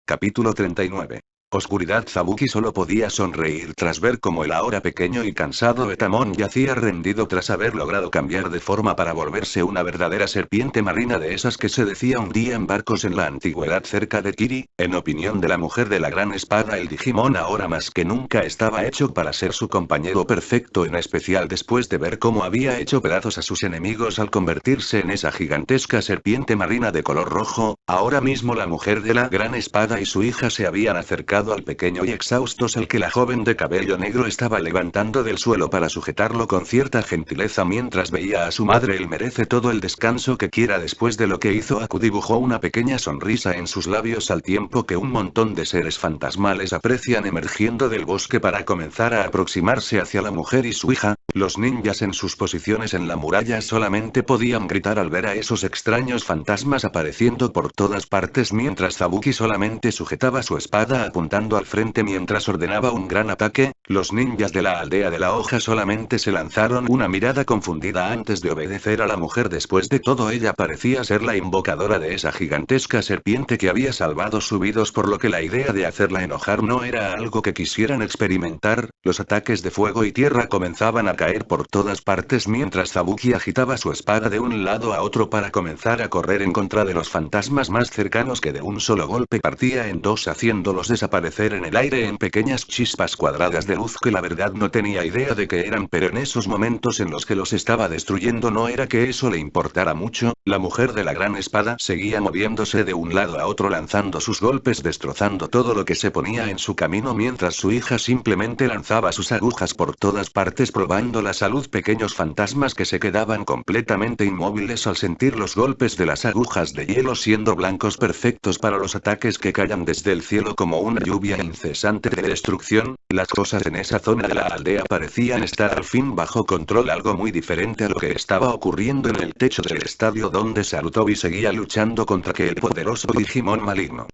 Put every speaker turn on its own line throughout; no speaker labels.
Capítulo 39. Oscuridad. Zabuki solo podía sonreír tras ver cómo el ahora pequeño y cansado Etamon yacía rendido tras haber logrado cambiar de forma para volverse una verdadera serpiente marina de esas que se decía un día en barcos en la antigüedad cerca de Kiri. En opinión de la mujer de la gran espada, el Digimon ahora más que nunca estaba hecho para ser su compañero perfecto, en especial después de ver cómo había hecho pedazos a sus enemigos al convertirse en esa gigantesca serpiente marina de color rojo. Ahora mismo la mujer de la gran espada y su hija se habían acercado al pequeño y exhaustos al que la joven de cabello negro estaba levantando del suelo para sujetarlo con cierta gentileza mientras veía a su madre. Él merece todo el descanso que quiera después de lo que hizo. Aku dibujó una pequeña sonrisa en sus labios al tiempo que un montón de seres fantasmales aprecian emergiendo del bosque para comenzar a aproximarse hacia la mujer y su hija. Los ninjas en sus posiciones en la muralla solamente podían gritar al ver a esos extraños fantasmas apareciendo por todas partes mientras Zabuki solamente sujetaba su espada apuntando al frente mientras ordenaba un gran ataque. Los ninjas de la aldea de la hoja solamente se lanzaron una mirada confundida antes de obedecer a la mujer. Después de todo, ella parecía ser la invocadora de esa gigantesca serpiente que había salvado sus vidas, por lo que la idea de hacerla enojar no era algo que quisieran experimentar. Los ataques de fuego y tierra comenzaban a caer por todas partes mientras Zabuki agitaba su espada de un lado a otro para comenzar a correr en contra de los fantasmas más cercanos, que de un solo golpe partía en dos haciéndolos desaparecer en el aire en pequeñas chispas cuadradas de luz que la verdad no tenía idea de qué eran, pero en esos momentos en los que los estaba destruyendo no era que eso le importara mucho. La mujer de la gran espada seguía moviéndose de un lado a otro lanzando sus golpes destrozando todo lo que se ponía en su camino mientras su hija simplemente lanzaba sus agujas por todas partes probando la salud. Pequeños fantasmas que se quedaban completamente inmóviles al sentir los golpes de las agujas de hielo siendo blancos perfectos para los ataques que caían desde el cielo como una lluvia incesante de destrucción. Las cosas en esa zona de la aldea parecían estar al fin bajo control, algo muy diferente a lo que estaba ocurriendo en el techo del estadio donde Sarutobi seguía luchando contra aquel poderoso Digimon maligno.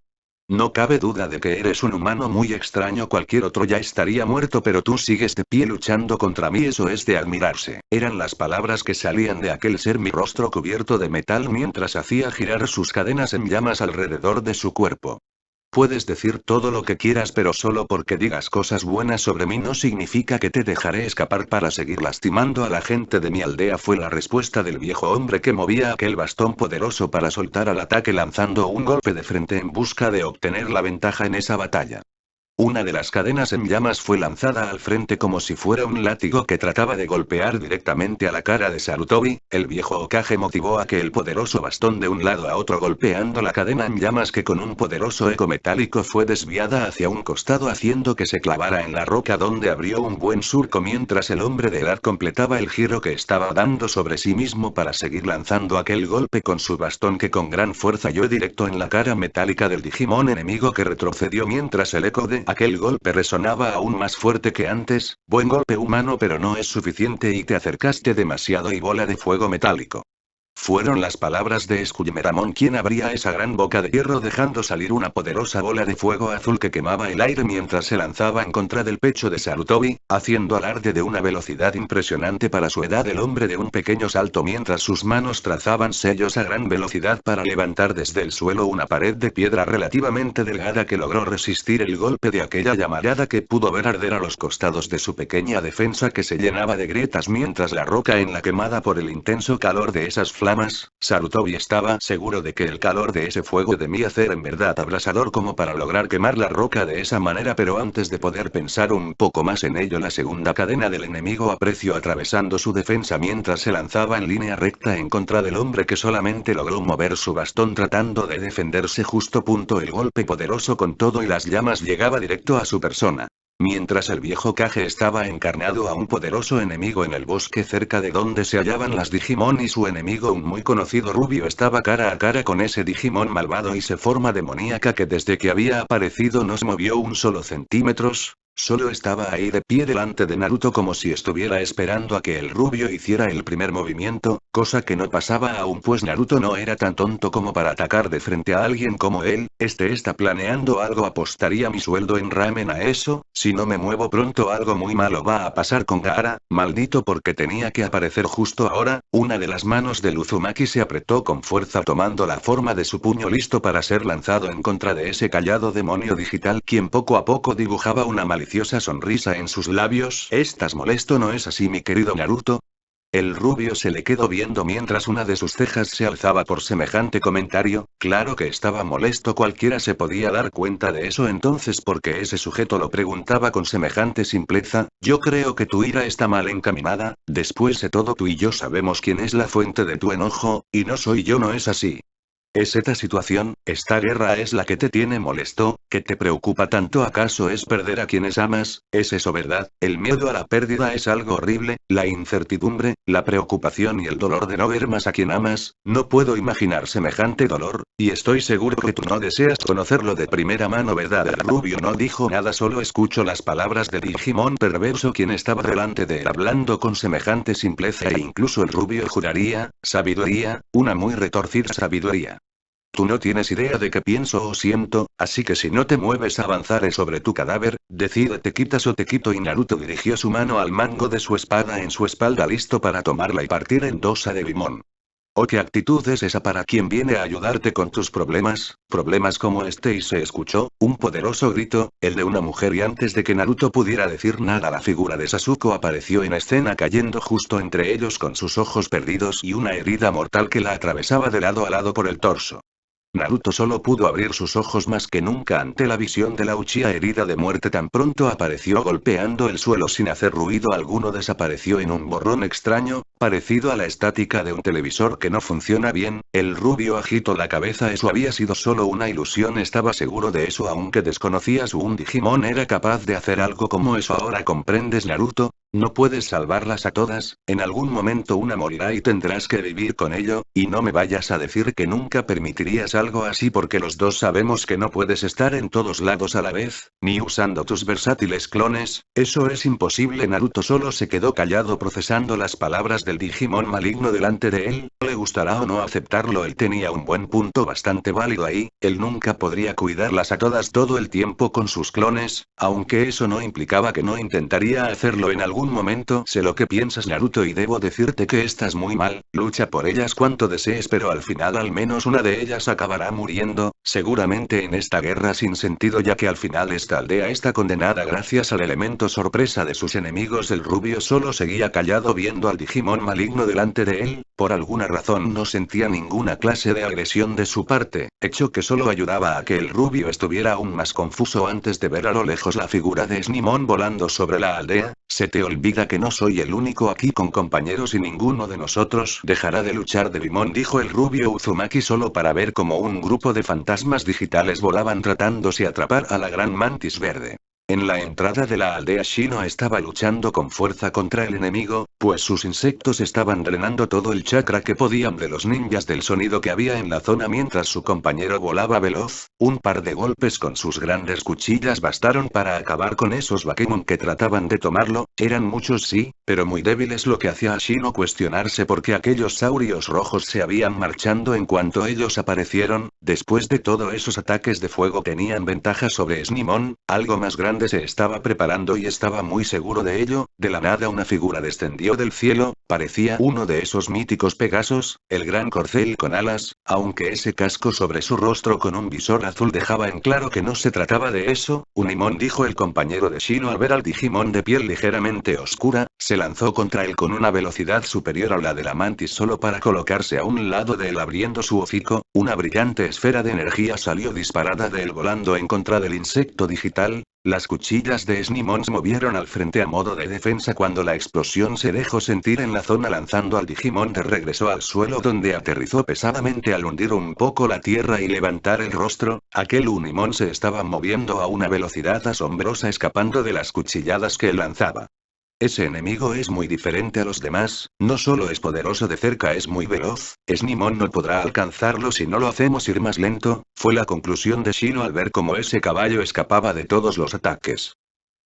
No cabe duda de que eres un humano muy extraño, cualquier otro ya estaría muerto, pero tú sigues de pie luchando contra mí, eso es de admirarse. Eran las palabras que salían de aquel ser, mi rostro cubierto de metal mientras hacía girar sus cadenas en llamas alrededor de su cuerpo. Puedes decir todo lo que quieras, pero solo porque digas cosas buenas sobre mí no significa que te dejaré escapar para seguir lastimando a la gente de mi aldea, fue la respuesta del viejo hombre que movía aquel bastón poderoso para soltar al ataque lanzando un golpe de frente en busca de obtener la ventaja en esa batalla. Una de las cadenas en llamas fue lanzada al frente como si fuera un látigo que trataba de golpear directamente a la cara de Sarutobi. El viejo Hokage motivó aquel poderoso bastón de un lado a otro golpeando la cadena en llamas que con un poderoso eco metálico fue desviada hacia un costado haciendo que se clavara en la roca donde abrió un buen surco mientras el hombre de edad completaba el giro que estaba dando sobre sí mismo para seguir lanzando aquel golpe con su bastón que con gran fuerza dio directo en la cara metálica del Digimon enemigo que retrocedió mientras el eco de aquel golpe resonaba aún más fuerte que antes. Buen golpe humano, pero no es suficiente y te acercaste demasiado y bola de fuego metálico. Fueron las palabras de Skullmeramon quien abría esa gran boca de hierro dejando salir una poderosa bola de fuego azul que quemaba el aire mientras se lanzaba en contra del pecho de Sarutobi, haciendo alarde de una velocidad impresionante para su edad. El hombre de un pequeño salto mientras sus manos trazaban sellos a gran velocidad para levantar desde el suelo una pared de piedra relativamente delgada que logró resistir el golpe de aquella llamarada que pudo ver arder a los costados de su pequeña defensa que se llenaba de grietas mientras la roca en la quemada por el intenso calor de esas flamas. Sarutobi estaba seguro de que el calor de ese fuego debía ser en verdad abrasador como para lograr quemar la roca de esa manera, pero antes de poder pensar un poco más en ello, la segunda cadena del enemigo apareció atravesando su defensa mientras se lanzaba en línea recta en contra del hombre que solamente logró mover su bastón tratando de defenderse. Justo punto el golpe poderoso con todo y las llamas llegaba directo a su persona. Mientras el viejo Kage estaba encarnado a un poderoso enemigo en el bosque cerca de donde se hallaban las Digimon y su enemigo un muy conocido rubio estaba cara a cara con ese Digimon malvado y se forma demoníaca que desde que había aparecido no se movió un solo centímetros. Solo estaba ahí de pie delante de Naruto como si estuviera esperando a que el rubio hiciera el primer movimiento, cosa que no pasaba aún pues Naruto no era tan tonto como para atacar de frente a alguien como él. Está planeando algo, apostaría mi sueldo en ramen a eso. Si no me muevo pronto algo muy malo va a pasar con Gaara, maldito porque tenía que aparecer justo ahora. Una de las manos de Uzumaki se apretó con fuerza tomando la forma de su puño listo para ser lanzado en contra de ese callado demonio digital quien poco a poco dibujaba una maliciosa sonrisa en sus labios. ¿Estás molesto? ¿No es así mi querido Naruto? El rubio se le quedó viendo mientras una de sus cejas se alzaba por semejante comentario. Claro que estaba molesto, cualquiera se podía dar cuenta de eso entonces porque ese sujeto lo preguntaba con semejante simpleza. Yo creo que tu ira está mal encaminada, después de todo tú y yo sabemos quién es la fuente de tu enojo, y no soy yo, ¿no es así? ¿Es esta situación, esta guerra es la que te tiene molesto, que te preocupa tanto? ¿Acaso es perder a quienes amas? ¿Es eso verdad? El miedo a la pérdida es algo horrible, la incertidumbre, la preocupación y el dolor de no ver más a quien amas. No puedo imaginar semejante dolor, y estoy seguro que tú no deseas conocerlo de primera mano, ¿verdad? El rubio no dijo nada, solo escuchó las palabras de Digimon perverso quien estaba delante de él hablando con semejante simpleza e incluso el rubio juraría, sabiduría, una muy retorcida sabiduría. Tú no tienes idea de qué pienso o siento, así que si no te mueves avanzaré sobre tu cadáver, decídete, quitas o te quito. Y Naruto dirigió su mano al mango de su espada en su espalda listo para tomarla y partir en dos a Devimon. ¿O qué actitud es esa para quien viene a ayudarte con tus problemas? Problemas como este. Y se escuchó un poderoso grito, el de una mujer, y antes de que Naruto pudiera decir nada la figura de Sasuko apareció en escena cayendo justo entre ellos con sus ojos perdidos y una herida mortal que la atravesaba de lado a lado por el torso. Naruto solo pudo abrir sus ojos más que nunca ante la visión de la Uchiha herida de muerte. Tan pronto apareció golpeando el suelo sin hacer ruido alguno, desapareció en un borrón extraño, parecido a la estática de un televisor que no funciona bien. El rubio agitó la cabeza. Eso había sido solo una ilusión, estaba seguro de eso, aunque desconocía si un Digimon era capaz de hacer algo como eso. Ahora comprendes, Naruto. No puedes salvarlas a todas, en algún momento una morirá y tendrás que vivir con ello, y no me vayas a decir que nunca permitirías algo así porque los dos sabemos que no puedes estar en todos lados a la vez, ni usando tus versátiles clones, eso es imposible. Naruto solo se quedó callado procesando las palabras del Digimon maligno delante de él. Le gustará o no aceptarlo, él tenía un buen punto bastante válido ahí, él nunca podría cuidarlas a todas todo el tiempo con sus clones, aunque eso no implicaba que no intentaría hacerlo en algún momento. Sé lo que piensas, Naruto, y debo decirte que estás muy mal. Lucha por ellas cuanto desees, pero al final al menos una de ellas acabará muriendo, seguramente en esta guerra sin sentido, ya que al final esta aldea está condenada gracias al elemento sorpresa de sus enemigos. El rubio solo seguía callado viendo al Digimon maligno delante de él. Por alguna razón no sentía ninguna clase de agresión de su parte, hecho que solo ayudaba a que el rubio estuviera aún más confuso antes de ver a lo lejos la figura de Snimon volando sobre la aldea. Se te olvida que no soy el único aquí con compañeros y ninguno de nosotros dejará de luchar, Devimon, dijo el rubio Uzumaki solo para ver cómo un grupo de fantasmas digitales volaban tratándose de atrapar a la gran mantis verde. En la entrada de la aldea Shino estaba luchando con fuerza contra el enemigo, pues sus insectos estaban drenando todo el chakra que podían de los ninjas del sonido que había en la zona mientras su compañero volaba veloz. Un par de golpes con sus grandes cuchillas bastaron para acabar con esos Bakemon que trataban de tomarlo. Eran muchos sí, pero muy débiles, lo que hacía a Shino cuestionarse por qué aquellos saurios rojos se habían marchando en cuanto ellos aparecieron. Después de todo, esos ataques de fuego tenían ventaja sobre Snimon, algo más grande se estaba preparando y estaba muy seguro de ello. De la nada una figura descendió del cielo, parecía uno de esos míticos Pegasos, el gran corcel con alas, aunque ese casco sobre su rostro con un visor azul dejaba en claro que no se trataba de eso. Unimon, dijo el compañero de Shino al ver al Digimon de piel ligeramente oscura, se lanzó contra él con una velocidad superior a la de la mantis solo para colocarse a un lado de él abriendo su hocico. Una brillante esfera de energía salió disparada de él volando en contra del insecto digital. Las cuchillas de Snimon se movieron al frente a modo de defensa cuando la explosión se dejó sentir en la zona lanzando al Digimon de regreso al suelo donde aterrizó pesadamente al hundir un poco la tierra y levantar el rostro. Aquel Unimon se estaba moviendo a una velocidad asombrosa escapando de las cuchilladas que él lanzaba. Ese enemigo es muy diferente a los demás, no solo es poderoso de cerca, es muy veloz. Snimon no podrá alcanzarlo si no lo hacemos ir más lento, fue la conclusión de Shino al ver cómo ese caballo escapaba de todos los ataques.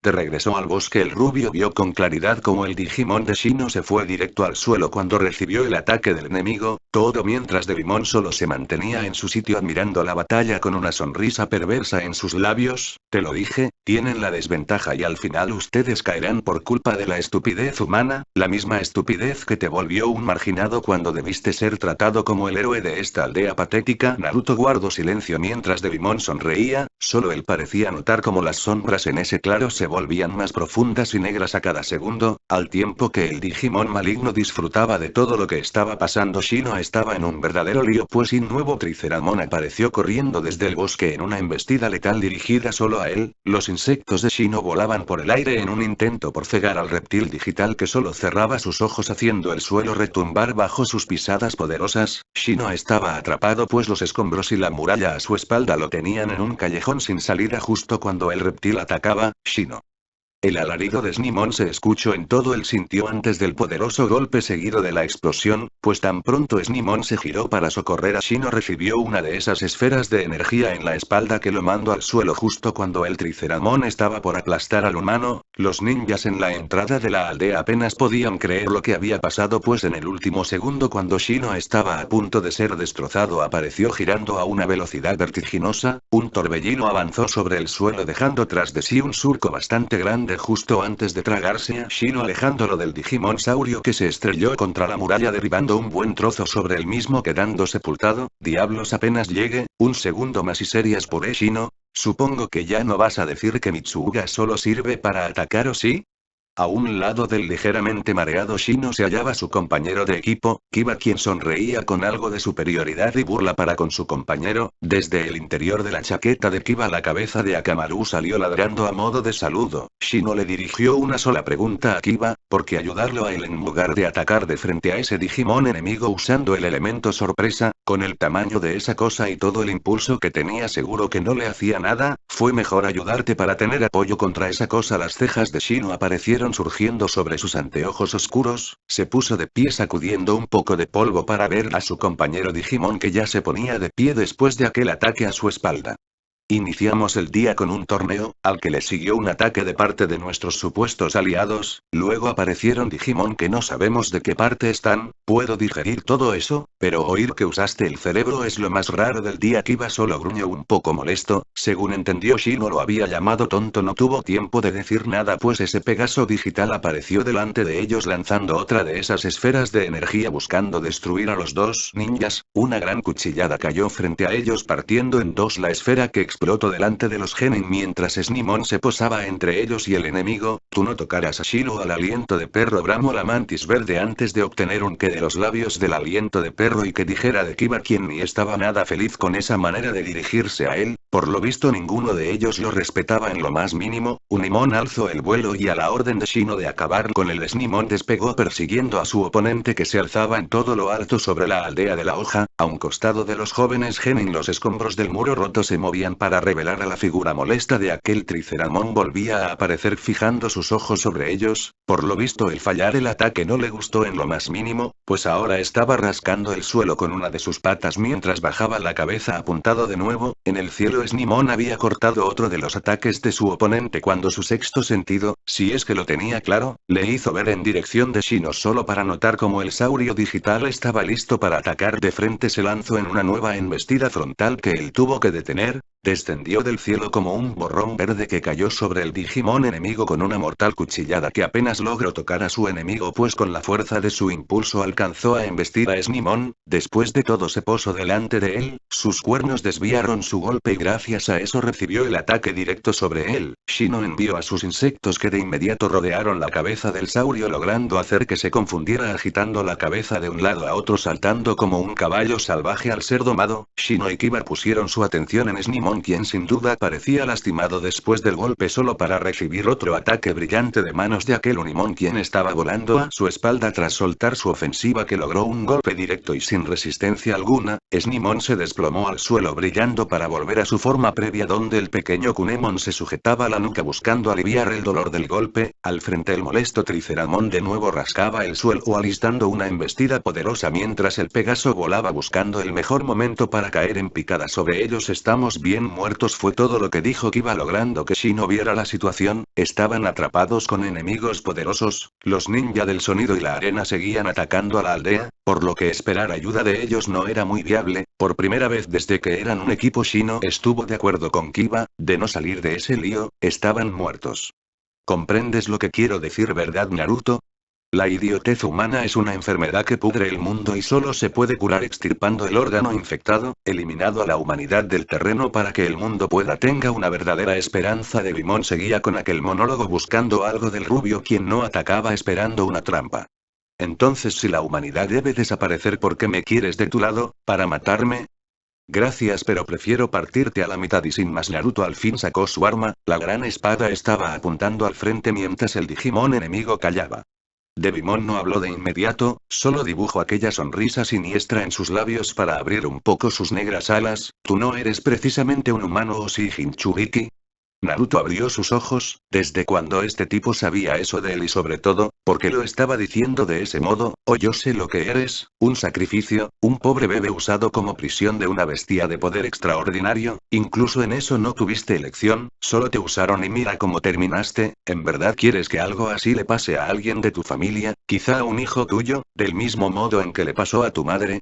te regresó al bosque. El rubio vio con claridad cómo el Digimon de Shino se fue directo al suelo cuando recibió el ataque del enemigo, todo mientras Devimon solo se mantenía en su sitio admirando la batalla con una sonrisa perversa en sus labios. Te lo dije, tienen la desventaja y al final ustedes caerán por culpa de la estupidez humana, la misma estupidez que te volvió un marginado cuando debiste ser tratado como el héroe de esta aldea patética. Naruto guardó silencio mientras Devimon sonreía, solo él parecía notar cómo las sombras en ese claro se volvían más profundas y negras a cada segundo, al tiempo que el Digimon maligno disfrutaba de todo lo que estaba pasando. Shino estaba en un verdadero lío pues un nuevo Triceramon apareció corriendo desde el bosque en una embestida letal dirigida solo a él. Los insectos de Shino volaban por el aire en un intento por cegar al reptil digital que solo cerraba sus ojos haciendo el suelo retumbar bajo sus pisadas poderosas. Shino estaba atrapado pues los escombros y la muralla a su espalda lo tenían en un callejón sin salida justo cuando el reptil atacaba. Shino. El alarido de Snimon se escuchó en todo el sitio antes del poderoso golpe seguido de la explosión, pues tan pronto Snimon se giró para socorrer a Shino recibió una de esas esferas de energía en la espalda que lo mandó al suelo justo cuando el Triceramon estaba por aplastar al humano. Los ninjas en la entrada de la aldea apenas podían creer lo que había pasado pues en el último segundo cuando Shino estaba a punto de ser destrozado apareció girando a una velocidad vertiginosa, un torbellino avanzó sobre el suelo dejando tras de sí un surco bastante grande justo antes de tragarse a Shino alejándolo del Digimon saurio que se estrelló contra la muralla derribando un buen trozo sobre el mismo quedando sepultado. Diablos apenas llegue, un segundo más y serías por Shino. Supongo que ya no vas a decir que Mitsuga solo sirve para atacar ¿o sí? A un lado del ligeramente mareado Shino se hallaba su compañero de equipo, Kiba quien sonreía con algo de superioridad y burla para con su compañero. Desde el interior de la chaqueta de Kiba la cabeza de Akamaru salió ladrando a modo de saludo. Shino le dirigió una sola pregunta a Kiba, ¿por qué ayudarlo a él en lugar de atacar de frente a ese Digimon enemigo usando el elemento sorpresa? Con el tamaño de esa cosa y todo el impulso que tenía seguro que no le hacía nada, fue mejor ayudarte para tener apoyo contra esa cosa. Las cejas de Shino aparecieron surgiendo sobre sus anteojos oscuros, se puso de pie sacudiendo un poco de polvo para ver a su compañero Digimon que ya se ponía de pie después de aquel ataque a su espalda. Iniciamos el día con un torneo, al que le siguió un ataque de parte de nuestros supuestos aliados, luego aparecieron Digimon que no sabemos de qué parte están, puedo digerir todo eso, pero oír que usaste el cerebro es lo más raro del día. Kiba solo gruñó un poco molesto, según entendió Shino lo había llamado tonto no tuvo tiempo de decir nada pues ese Pegaso digital apareció delante de ellos lanzando otra de esas esferas de energía buscando destruir a los dos ninjas, una gran cuchillada cayó frente a ellos partiendo en dos la esfera que explotó delante de los genin mientras Snimon se posaba entre ellos y el enemigo. Tú no tocarás a Shino. Al aliento de perro bramó la mantis verde antes de obtener un que de los labios del aliento de perro y que dijera de Kiba quien ni estaba nada feliz con esa manera de dirigirse a él, por lo visto ninguno de ellos lo respetaba en lo más mínimo. Unimon alzó el vuelo y a la orden de Shino de acabar con el Snimon despegó persiguiendo a su oponente que se alzaba en todo lo alto sobre la aldea de la hoja, a un costado de los jóvenes genin los escombros del muro roto se movían para revelar a la figura molesta de aquel Triceramon volvía a aparecer fijando sus ojos sobre ellos, por lo visto el fallar el ataque no le gustó en lo más mínimo, pues ahora estaba rascando el suelo con una de sus patas mientras bajaba la cabeza apuntado de nuevo, en el cielo Snimon había cortado otro de los ataques de su oponente cuando su sexto sentido, si es que lo tenía claro, le hizo ver en dirección de Shino solo para notar cómo el saurio digital estaba listo para atacar de frente se lanzó en una nueva embestida frontal que él tuvo que detener. Descendió del cielo como un borrón verde que cayó sobre el Digimon enemigo con una mortal cuchillada que apenas logró tocar a su enemigo pues con la fuerza de su impulso alcanzó a embestir a Snimon, después de todo se posó delante de él, sus cuernos desviaron su golpe y gracias a eso recibió el ataque directo sobre él. Shino envió a sus insectos que de inmediato rodearon la cabeza del saurio logrando hacer que se confundiera agitando la cabeza de un lado a otro saltando como un caballo salvaje al ser domado. Shino y Kiba pusieron su atención en Snimon quien sin duda parecía lastimado después del golpe solo para recibir otro ataque brillante de manos de aquel Unimon quien estaba volando a su espalda tras soltar su ofensiva que logró un golpe directo y sin resistencia alguna. Snimon se desplomó al suelo brillando para volver a su forma previa donde el pequeño Kunemon se sujetaba la nuca buscando aliviar el dolor del golpe. Al frente el molesto Triceramon de nuevo rascaba el suelo alistando una embestida poderosa mientras el Pegaso volaba buscando el mejor momento para caer en picada sobre ellos. Estamos bien muertos fue todo lo que dijo Kiba logrando que Shino viera la situación. Estaban atrapados con enemigos poderosos, los ninja del sonido y la arena seguían atacando a la aldea, por lo que esperar ayuda de ellos no era muy viable. Por primera vez desde que eran un equipo, Shino estuvo de acuerdo con Kiba, de no salir de ese lío, estaban muertos. ¿Comprendes lo que quiero decir, verdad, Naruto? La idiotez humana es una enfermedad que pudre el mundo y solo se puede curar extirpando el órgano infectado, eliminado a la humanidad del terreno para que el mundo tenga una verdadera esperanza. Devimon seguía con aquel monólogo buscando algo del rubio quien no atacaba esperando una trampa. Entonces si la humanidad debe desaparecer, ¿por qué me quieres de tu lado, para matarme? Gracias, pero prefiero partirte a la mitad. Y sin más, Naruto al fin sacó su arma, la gran espada estaba apuntando al frente mientras el Digimon enemigo callaba. Devimon no habló de inmediato, solo dibujó aquella sonrisa siniestra en sus labios para abrir un poco sus negras alas. ¿Tú no eres precisamente un humano o sí, Jinchuriki? Naruto abrió sus ojos. ¿Desde cuándo este tipo sabía eso de él y sobre todo, por qué lo estaba diciendo de ese modo? Oh, yo sé lo que eres, un sacrificio, un pobre bebé usado como prisión de una bestia de poder extraordinario. Incluso en eso no tuviste elección, solo te usaron y mira cómo terminaste. ¿En verdad quieres que algo así le pase a alguien de tu familia, quizá a un hijo tuyo, del mismo modo en que le pasó a tu madre?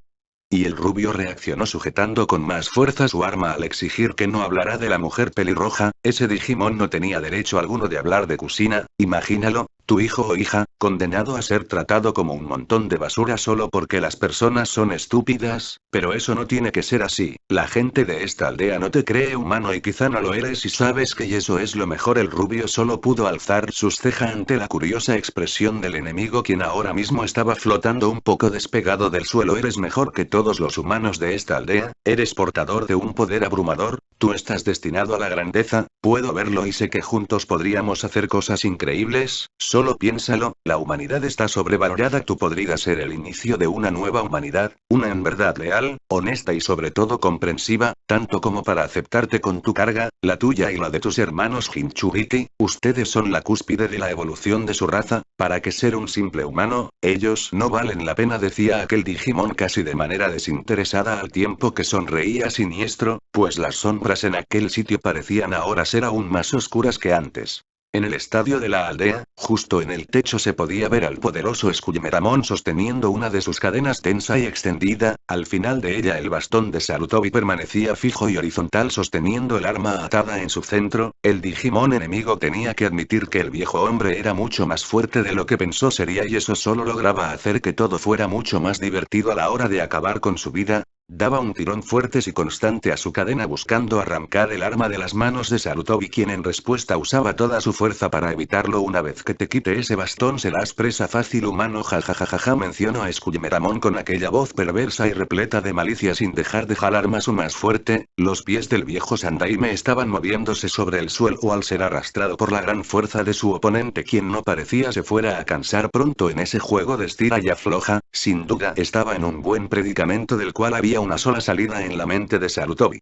Y el rubio reaccionó sujetando con más fuerza su arma al exigir que no hablara de la mujer pelirroja. Ese Digimon no tenía derecho alguno de hablar de Kusina, imagínalo, tu hijo o hija, condenado a ser tratado como un montón de basura solo porque las personas son estúpidas. Pero eso no tiene que ser así, la gente de esta aldea no te cree humano y quizá no lo eres y sabes que eso es lo mejor. El rubio solo pudo alzar sus cejas ante la curiosa expresión del enemigo, quien ahora mismo estaba flotando un poco despegado del suelo. Eres mejor que todos los humanos de esta aldea, eres portador de un poder abrumador, tú estás destinado a la grandeza, puedo verlo y sé que juntos podríamos hacer cosas increíbles. Solo piénsalo, la humanidad está sobrevalorada, tú podrías ser el inicio de una nueva humanidad, una en verdad leal, honesta y sobre todo comprensiva, tanto como para aceptarte con tu carga, la tuya y la de tus hermanos Jinchuriki. Ustedes son la cúspide de la evolución de su raza, para que ser un simple humano, ellos no valen la pena, decía aquel Digimon casi de manera desinteresada al tiempo que sonreía siniestro, pues las sombras en aquel sitio parecían ahora ser aún más oscuras que antes. En el estadio de la aldea, justo en el techo se podía ver al poderoso Skyumeramon sosteniendo una de sus cadenas tensa y extendida. Al final de ella el bastón de Sarutobi permanecía fijo y horizontal sosteniendo el arma atada en su centro. El Digimon enemigo tenía que admitir que el viejo hombre era mucho más fuerte de lo que pensó sería, y eso solo lograba hacer que todo fuera mucho más divertido a la hora de acabar con su vida. Daba un tirón fuerte y constante a su cadena buscando arrancar el arma de las manos de Sarutobi, quien en respuesta usaba toda su fuerza para evitarlo. Una vez que te quite ese bastón serás presa fácil, humano, jajajaja, mencionó a Skyumeramon con aquella voz perversa y repleta de malicia sin dejar de jalar más o más fuerte. Los pies del viejo Sandaime estaban moviéndose sobre el suelo al ser arrastrado por la gran fuerza de su oponente, quien no parecía se fuera a cansar pronto en ese juego de estira y afloja. Sin duda estaba en un buen predicamento del cual había una sola salida en la mente de Sarutobi.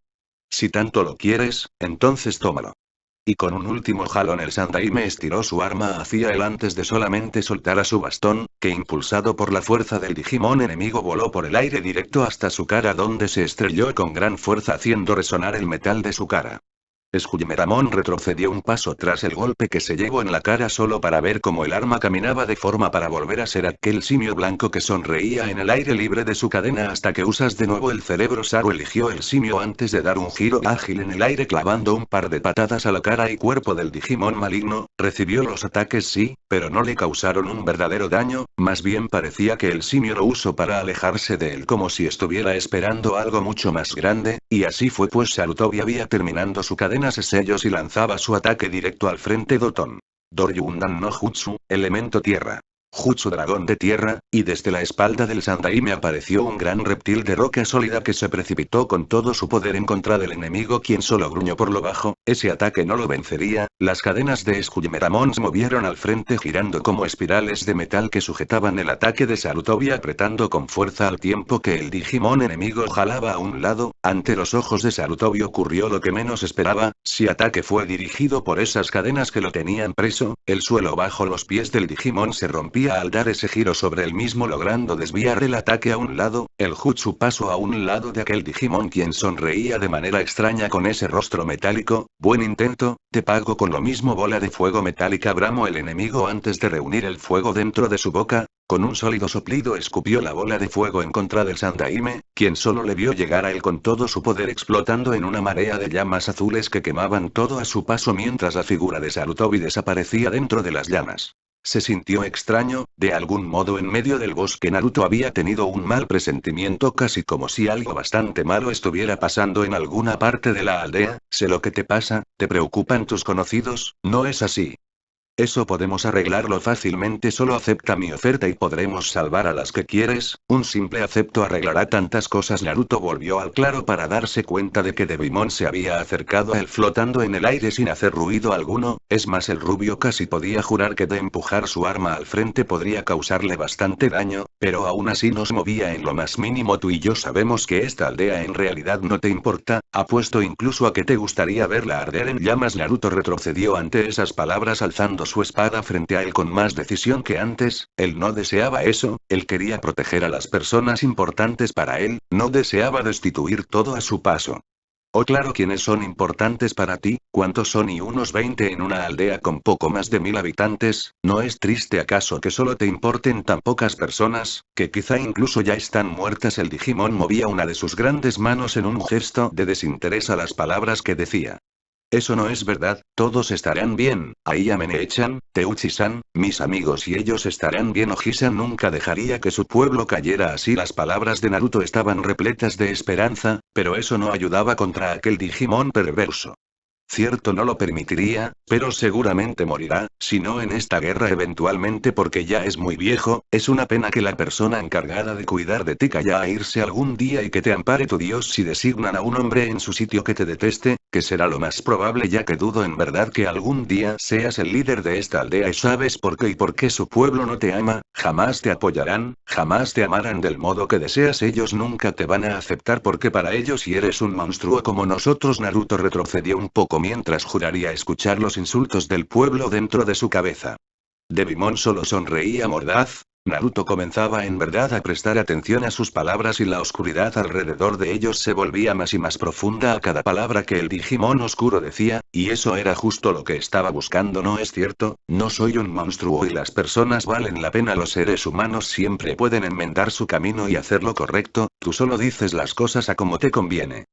Si tanto lo quieres, entonces tómalo. Y con un último jalón el Sandaime estiró su arma hacia él antes de solamente soltar a su bastón, que impulsado por la fuerza del Digimon enemigo voló por el aire directo hasta su cara, donde se estrelló con gran fuerza haciendo resonar el metal de su cara. Skyumeramon retrocedió un paso tras el golpe que se llevó en la cara solo para ver cómo el arma caminaba de forma para volver a ser aquel simio blanco que sonreía en el aire libre de su cadena hasta que usas de nuevo el cerebro. Saru eligió el simio antes de dar un giro ágil en el aire clavando un par de patadas a la cara y cuerpo del Digimon maligno. Recibió los ataques sí, pero no le causaron un verdadero daño, más bien parecía que el simio lo usó para alejarse de él como si estuviera esperando algo mucho más grande, y así fue pues Sarutobi había terminando su cadena sellos y lanzaba su ataque directo al frente. Doton. Doryundan no Jutsu, elemento tierra. Jutsu dragón de tierra, y desde la espalda del Sandaime apareció un gran reptil de roca sólida que se precipitó con todo su poder en contra del enemigo, quien solo gruñó por lo bajo. Ese ataque no lo vencería, las cadenas de Skullmetamon se movieron al frente girando como espirales de metal que sujetaban el ataque de Sarutobi apretando con fuerza al tiempo que el Digimon enemigo jalaba a un lado. Ante los ojos de Sarutobi ocurrió lo que menos esperaba, si ataque fue dirigido por esas cadenas que lo tenían preso, el suelo bajo los pies del Digimon se rompía al dar ese giro sobre el mismo logrando desviar el ataque a un lado, el jutsu pasó a un lado de aquel Digimon quien sonreía de manera extraña con ese rostro metálico. Buen intento, te pago con lo mismo. Bola de fuego metálica bramó el enemigo antes de reunir el fuego dentro de su boca. Con un sólido soplido escupió la bola de fuego en contra del Sandaime, quien solo le vio llegar a él con todo su poder explotando en una marea de llamas azules que quemaban todo a su paso mientras la figura de Sarutobi desaparecía dentro de las llamas. Se sintió extraño, de algún modo en medio del bosque Naruto había tenido un mal presentimiento casi como si algo bastante malo estuviera pasando en alguna parte de la aldea. Sé lo que te pasa, te preocupan tus conocidos, ¿no es así? Eso podemos arreglarlo fácilmente, solo acepta mi oferta y podremos salvar a las que quieres, un simple acepto arreglará tantas cosas. Naruto volvió al claro para darse cuenta de que Devimon se había acercado a él flotando en el aire sin hacer ruido alguno, es más el rubio casi podía jurar que de empujar su arma al frente podría causarle bastante daño, pero aún así no se movía en lo más mínimo. Tú y yo sabemos que esta aldea en realidad no te importa, apuesto incluso a que te gustaría verla arder en llamas. Naruto retrocedió ante esas palabras alzando su espada frente a él con más decisión que antes. Él no deseaba eso, él quería proteger a las personas importantes para él, no deseaba destituir todo a su paso. Oh claro, ¿quiénes son importantes para ti? ¿Cuántos son? Y unos 20 en una aldea con poco más de 1000 habitantes, ¿no es triste acaso que solo te importen tan pocas personas, que quizá incluso ya están muertas? El Digimon movía una de sus grandes manos en un gesto de desinterés a las palabras que decía. Eso no es verdad, todos estarán bien, Ayame-chan, Teuchi-san, mis amigos y ellos estarán bien. Oji-san nunca dejaría que su pueblo cayera así. Las palabras de Naruto estaban repletas de esperanza, pero eso no ayudaba contra aquel Digimon perverso. Cierto, no lo permitiría, pero seguramente morirá, si no en esta guerra eventualmente porque ya es muy viejo. Es una pena que la persona encargada de cuidar de ti vaya a irse algún día y que te ampare tu Dios si designan a un hombre en su sitio que te deteste, que será lo más probable ya que dudo en verdad que algún día seas el líder de esta aldea. ¿Y sabes por qué y por qué su pueblo no te ama? Jamás te apoyarán, jamás te amarán del modo que deseas. Ellos nunca te van a aceptar porque para ellos si eres un monstruo como nosotros. Naruto retrocedió un poco mientras juraría escuchar los insultos del pueblo dentro de su cabeza. Devimon solo sonreía mordaz. Naruto comenzaba en verdad a prestar atención a sus palabras y la oscuridad alrededor de ellos se volvía más y más profunda a cada palabra que el Digimon oscuro decía, y eso era justo lo que estaba buscando. ¿No es cierto? No soy un monstruo y las personas valen la pena. Los seres humanos siempre pueden enmendar su camino y hacer lo correcto, tú solo dices las cosas a como te conviene.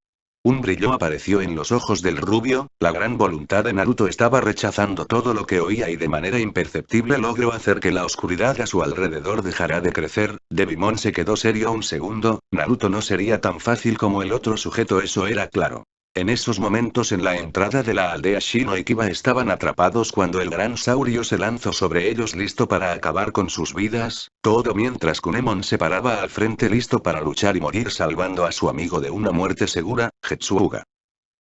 Un brillo apareció en los ojos del rubio, la gran voluntad de Naruto estaba rechazando todo lo que oía y de manera imperceptible logró hacer que la oscuridad a su alrededor dejara de crecer. Devimon se quedó serio un segundo, Naruto no sería tan fácil como el otro sujeto, eso era claro. En esos momentos en la entrada de la aldea Shino y Kiba estaban atrapados cuando el gran saurio se lanzó sobre ellos listo para acabar con sus vidas, todo mientras Kunemon se paraba al frente listo para luchar y morir salvando a su amigo de una muerte segura, Jetsuga.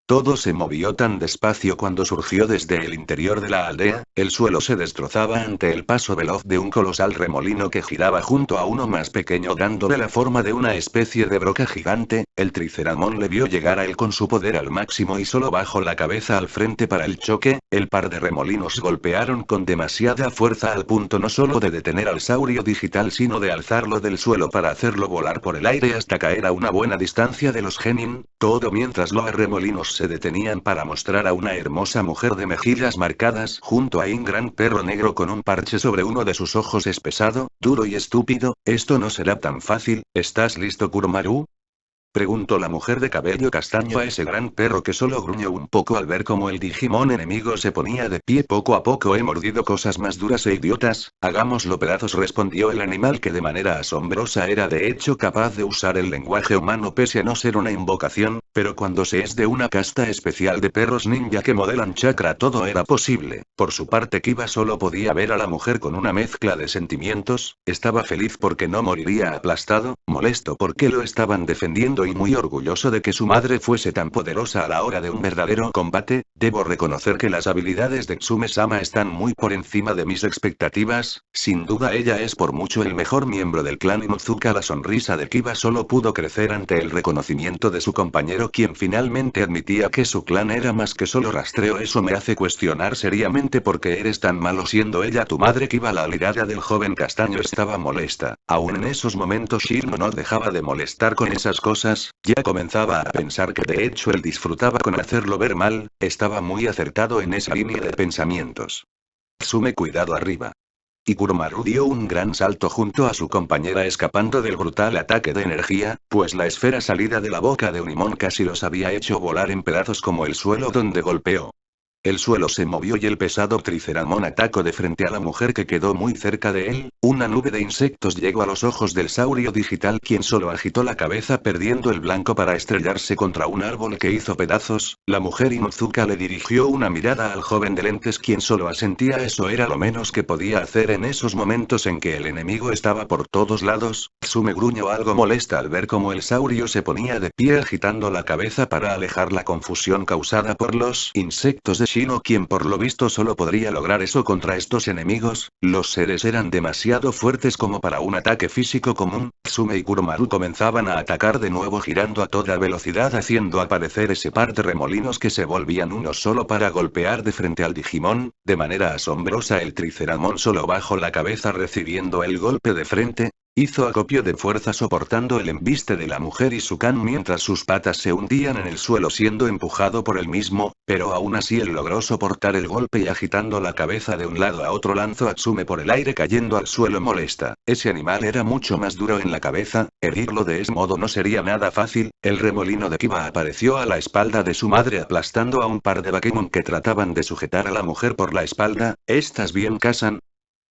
Todo se movió tan despacio cuando surgió desde el interior de la aldea, el suelo se destrozaba ante el paso veloz de un colosal remolino que giraba junto a uno más pequeño dándole la forma de una especie de broca gigante. El Triceramon le vio llegar a él con su poder al máximo y solo bajó la cabeza al frente para el choque. El par de remolinos golpearon con demasiada fuerza al punto no solo de detener al saurio digital sino de alzarlo del suelo para hacerlo volar por el aire hasta caer a una buena distancia de los genin, todo mientras los remolinos se detenían para mostrar a una hermosa mujer de mejillas marcadas junto a un gran perro negro con un parche sobre uno de sus ojos. Es pesado, duro y estúpido, esto no será tan fácil. ¿Estás listo, Kuromaru? Preguntó la mujer de cabello castaño a ese gran perro que solo gruñó un poco al ver cómo el Digimon enemigo se ponía de pie. Poco a poco he mordido cosas más duras e idiotas, hagámoslo pedazos, respondió el animal que de manera asombrosa era de hecho capaz de usar el lenguaje humano pese a no ser una invocación, pero cuando se es de una casta especial de perros ninja que modelan chakra todo era posible. Por su parte Kiba solo podía ver a la mujer con una mezcla de sentimientos, estaba feliz porque no moriría aplastado, molesto porque lo estaban defendiendo y muy orgulloso de que su madre fuese tan poderosa a la hora de un verdadero combate. Debo reconocer que las habilidades de Tsume-sama están muy por encima de mis expectativas, sin duda ella es por mucho el mejor miembro del clan Inuzuka. La sonrisa de Kiba solo pudo crecer ante el reconocimiento de su compañero, quien finalmente admitía que su clan era más que solo rastreo. Eso me hace cuestionar seriamente por qué eres tan malo siendo ella tu madre. Kiba, la mirada del joven castaño estaba molesta. Aún en esos momentos Shino no dejaba de molestar con esas cosas, ya comenzaba a pensar que de hecho él disfrutaba con hacerlo ver mal. Estaba muy acertado en esa línea de pensamientos. Tsume, cuidado arriba. Y Kuromaru dio un gran salto junto a su compañera escapando del brutal ataque de energía, pues la esfera salida de la boca de Unimon casi los había hecho volar en pedazos como el suelo donde golpeó. El suelo se movió y el pesado Triceramon atacó de frente a la mujer que quedó muy cerca de él. Una nube de insectos llegó a los ojos del saurio digital, quien solo agitó la cabeza perdiendo el blanco para estrellarse contra un árbol que hizo pedazos. La mujer Inuzuka le dirigió una mirada al joven de lentes, quien solo asentía. Eso era lo menos que podía hacer en esos momentos en que el enemigo estaba por todos lados. Tsume gruñó algo molesta al ver cómo el saurio se ponía de pie agitando la cabeza para alejar la confusión causada por los insectos de Shino, quien por lo visto solo podría lograr eso contra estos enemigos. Los seres eran demasiado fuertes como para un ataque físico común. Tsume y Kuromaru comenzaban a atacar de nuevo girando a toda velocidad, haciendo aparecer ese par de remolinos que se volvían uno solo para golpear de frente al Digimon. De manera asombrosa el Triceramon solo bajó la cabeza recibiendo el golpe de frente. Hizo acopio de fuerza soportando el embiste de la mujer y su can mientras sus patas se hundían en el suelo siendo empujado por él mismo, pero aún así él logró soportar el golpe y agitando la cabeza de un lado a otro lanzó a Tsume por el aire cayendo al suelo molesta. Ese animal era mucho más duro en la cabeza, herirlo de ese modo no sería nada fácil. El remolino de Kiba apareció a la espalda de su madre aplastando a un par de Bakemon que trataban de sujetar a la mujer por la espalda. ¿Estás bien, Kazan?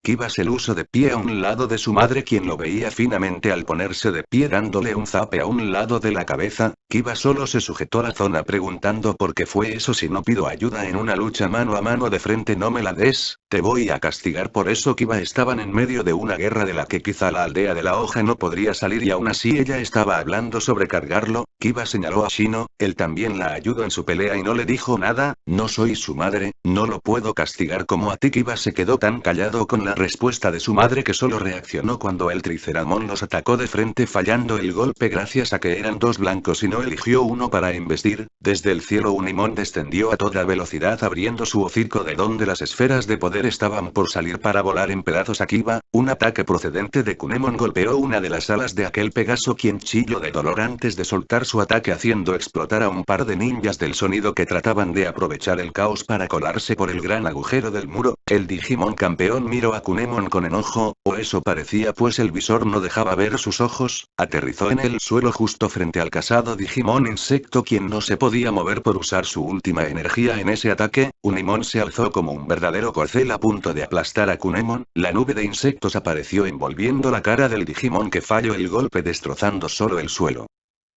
Kiba se puso de pie a un lado de su madre, quien lo veía finamente al ponerse de pie dándole un zape a un lado de la cabeza. Kiba solo se sujetó la zona preguntando por qué fue eso. Si no pido ayuda en una lucha mano a mano de frente no me la des, te voy a castigar por eso. Kiba estaban en medio de una guerra de la que quizá la aldea de la hoja no podría salir y aún así ella estaba hablando sobre cargarlo. Kiba señaló a Shino, él también la ayudó en su pelea y no le dijo nada. No soy su madre, no lo puedo castigar como a ti. Kiba se quedó tan callado con la respuesta de su madre que solo reaccionó cuando el Triceramon los atacó de frente fallando el golpe gracias a que eran dos blancos y no eligió uno para embestir. Desde el cielo Unimon descendió a toda velocidad abriendo su hocico de donde las esferas de poder estaban por salir para volar en pedazos a Kiba. Un ataque procedente de Kunemon golpeó una de las alas de aquel Pegaso, quien chilló de dolor antes de soltar su ataque haciendo explotar a un par de ninjas del sonido que trataban de aprovechar el caos para colarse por el gran agujero del muro. El Digimon campeón miró a Kunemon con enojo, o eso parecía, pues el visor no dejaba ver sus ojos. Aterrizó en el suelo justo frente al casado Digimon insecto, quien no se podía mover por usar su última energía en ese ataque. Unimon se alzó como un verdadero corcel a punto de aplastar a Kunemon. La nube de insectos apareció envolviendo la cara del Digimon que falló el golpe destrozando solo el suelo.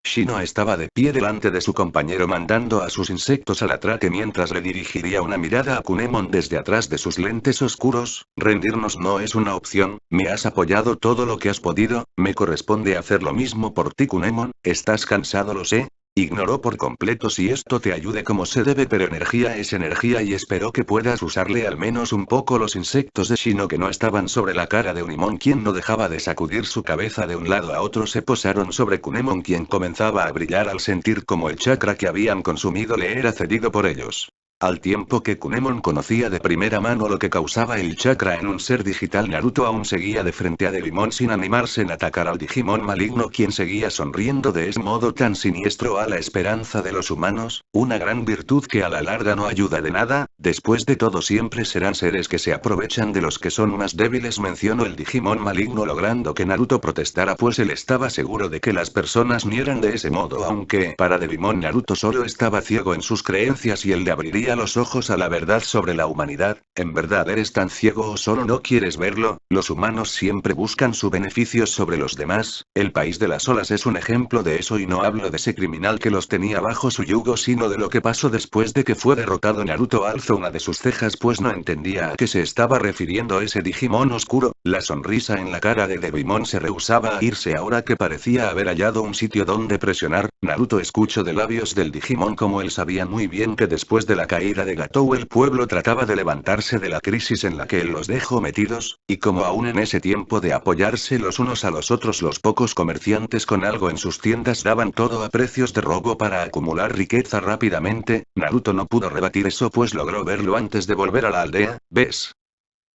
Shino estaba de pie delante de su compañero mandando a sus insectos al atraque mientras le dirigiría una mirada a Kunemon desde atrás de sus lentes oscuros. Rendirnos no es una opción, me has apoyado todo lo que has podido, me corresponde hacer lo mismo por ti. Kunemon, estás cansado, lo sé. Ignoró por completo si esto te ayude como se debe, pero energía es energía y espero que puedas usarle al menos un poco. Los insectos de Shino que no estaban sobre la cara de Unimon, quien no dejaba de sacudir su cabeza de un lado a otro, se posaron sobre Kunemon, quien comenzaba a brillar al sentir como el chakra que habían consumido le era cedido por ellos. Al tiempo que Kunemon conocía de primera mano lo que causaba el chakra en un ser digital, Naruto aún seguía de frente a Devimon sin animarse en atacar al Digimon maligno, quien seguía sonriendo de ese modo tan siniestro a la esperanza de los humanos, una gran virtud que a la larga no ayuda de nada. Después de todo siempre serán seres que se aprovechan de los que son más débiles, mencionó el Digimon maligno logrando que Naruto protestara, pues él estaba seguro de que las personas no eran de ese modo, aunque para Devimon Naruto solo estaba ciego en sus creencias y él le abriría los ojos a la verdad sobre la humanidad. ¿En verdad eres tan ciego o solo no quieres verlo? Los humanos siempre buscan su beneficio sobre los demás. El país de las olas es un ejemplo de eso, y no hablo de ese criminal que los tenía bajo su yugo, sino de lo que pasó después de que fue derrotado. Naruto alzó una de sus cejas, pues no entendía a qué se estaba refiriendo ese Digimon oscuro. La sonrisa en la cara de Devimon se rehusaba a irse ahora que parecía haber hallado un sitio donde presionar. Naruto escuchó de labios del Digimon como él sabía muy bien que después de la caída de Gatou el pueblo trataba de levantarse de la crisis en la que él los dejó metidos, y como aún en ese tiempo de apoyarse los unos a los otros los pocos comerciantes con algo en sus tiendas daban todo a precios de robo para acumular riqueza rápidamente, Naruto no pudo rebatir eso pues logró verlo antes de volver a la aldea. ¿Ves?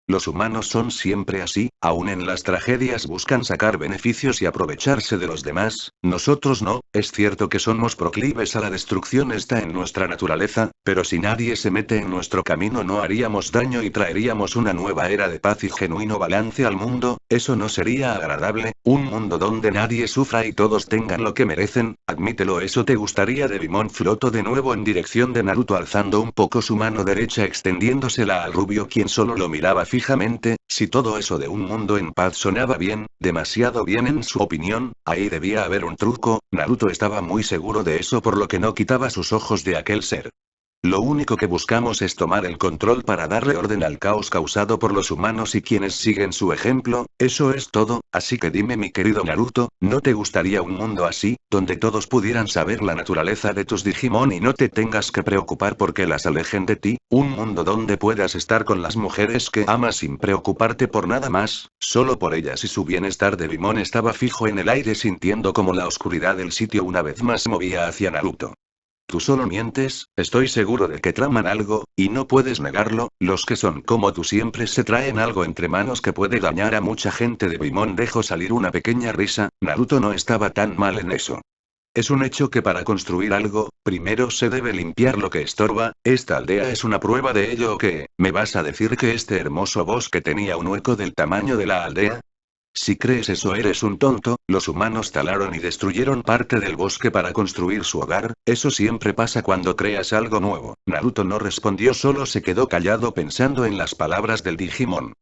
Los humanos son siempre así, aun en las tragedias buscan sacar beneficios y aprovecharse de los demás, nosotros no, es cierto que somos proclives a la destrucción, está en nuestra naturaleza, pero si nadie se mete en nuestro camino no haríamos daño y traeríamos una nueva era de paz y genuino balance al mundo. Eso no sería agradable, un mundo donde nadie sufra y todos tengan lo que merecen, admítelo. Eso te gustaría. Devimon flotó de nuevo en dirección de Naruto alzando un poco su mano derecha extendiéndosela al rubio quien solo lo miraba fijamente. Si todo eso de un mundo en paz sonaba bien, demasiado bien en su opinión, ahí debía haber un truco. Naruto estaba muy seguro de eso por lo que no quitaba sus ojos de aquel ser. Lo único que buscamos es tomar el control para darle orden al caos causado por los humanos y quienes siguen su ejemplo, eso es todo, así que dime mi querido Naruto, ¿no te gustaría un mundo así, donde todos pudieran saber la naturaleza de tus Digimon y no te tengas que preocupar porque las alejen de ti, un mundo donde puedas estar con las mujeres que amas sin preocuparte por nada más, solo por ellas y su bienestar? Devimon estaba fijo en el aire sintiendo como la oscuridad del sitio una vez más se movía hacia Naruto. Tú solo mientes, estoy seguro de que traman algo, y no puedes negarlo, los que son como tú siempre se traen algo entre manos que puede dañar a mucha gente. Devimon dejó salir una pequeña risa, Naruto no estaba tan mal en eso. Es un hecho que para construir algo, primero se debe limpiar lo que estorba, esta aldea es una prueba de ello. ¿O qué? ¿Me vas a decir que este hermoso bosque tenía un hueco del tamaño de la aldea? Si crees eso eres un tonto, los humanos talaron y destruyeron parte del bosque para construir su hogar, eso siempre pasa cuando creas algo nuevo. Naruto no respondió, solo se quedó callado pensando en las palabras del Digimon.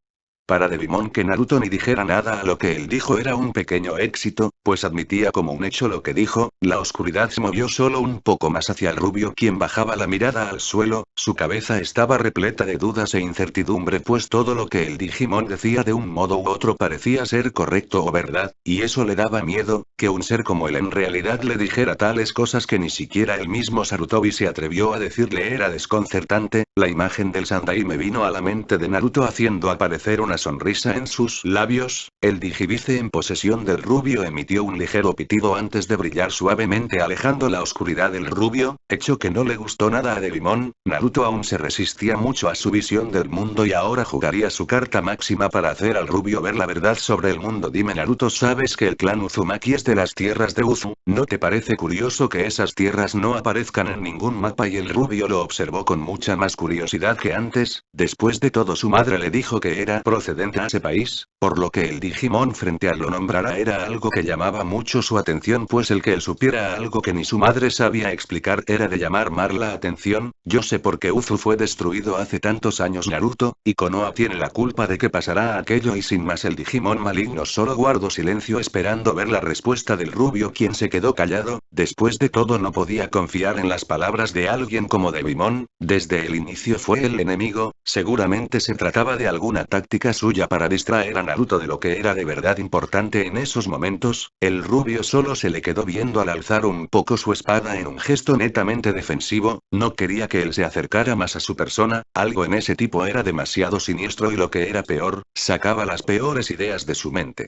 Para Devimon que Naruto ni dijera nada a lo que él dijo era un pequeño éxito, pues admitía como un hecho lo que dijo. La oscuridad se movió solo un poco más hacia el rubio quien bajaba la mirada al suelo, su cabeza estaba repleta de dudas e incertidumbre pues todo lo que el Digimon decía de un modo u otro parecía ser correcto o verdad, y eso le daba miedo, que un ser como él en realidad le dijera tales cosas que ni siquiera el mismo Sarutobi se atrevió a decirle era desconcertante. La imagen del Sandai me vino a la mente de Naruto haciendo aparecer una sonrisa en sus labios, el Digivice en posesión del rubio emitió un ligero pitido antes de brillar suavemente alejando la oscuridad del rubio, hecho que no le gustó nada a Devimon. Naruto aún se resistía mucho a su visión del mundo y ahora jugaría su carta máxima para hacer al rubio ver la verdad sobre el mundo. Dime Naruto, ¿sabes que el clan Uzumaki es de las tierras de Uzu? ¿No te parece curioso que esas tierras no aparezcan en ningún mapa? Y el rubio lo observó con mucha más curiosidad que antes, después de todo su madre le dijo que era procedente a ese país, por lo que el Digimon frente a lo nombrara era algo que llamaba mucho su atención pues el que él supiera algo que ni su madre sabía explicar era de llamar más la atención. Yo sé por qué Uzu fue destruido hace tantos años Naruto, y Konoha tiene la culpa de que pasará aquello y sin más el Digimon maligno solo guardó silencio esperando ver la respuesta del rubio quien se quedó callado, después de todo no podía confiar en las palabras de alguien como Devimon, desde el inicio fue el enemigo, seguramente se trataba de alguna táctica suya para distraer a Naruto de lo que era de verdad importante en esos momentos. El rubio solo se le quedó viendo al alzar un poco su espada en un gesto netamente defensivo, no quería que él se acercara más a su persona, algo en ese tipo era demasiado siniestro y lo que era peor, sacaba las peores ideas de su mente.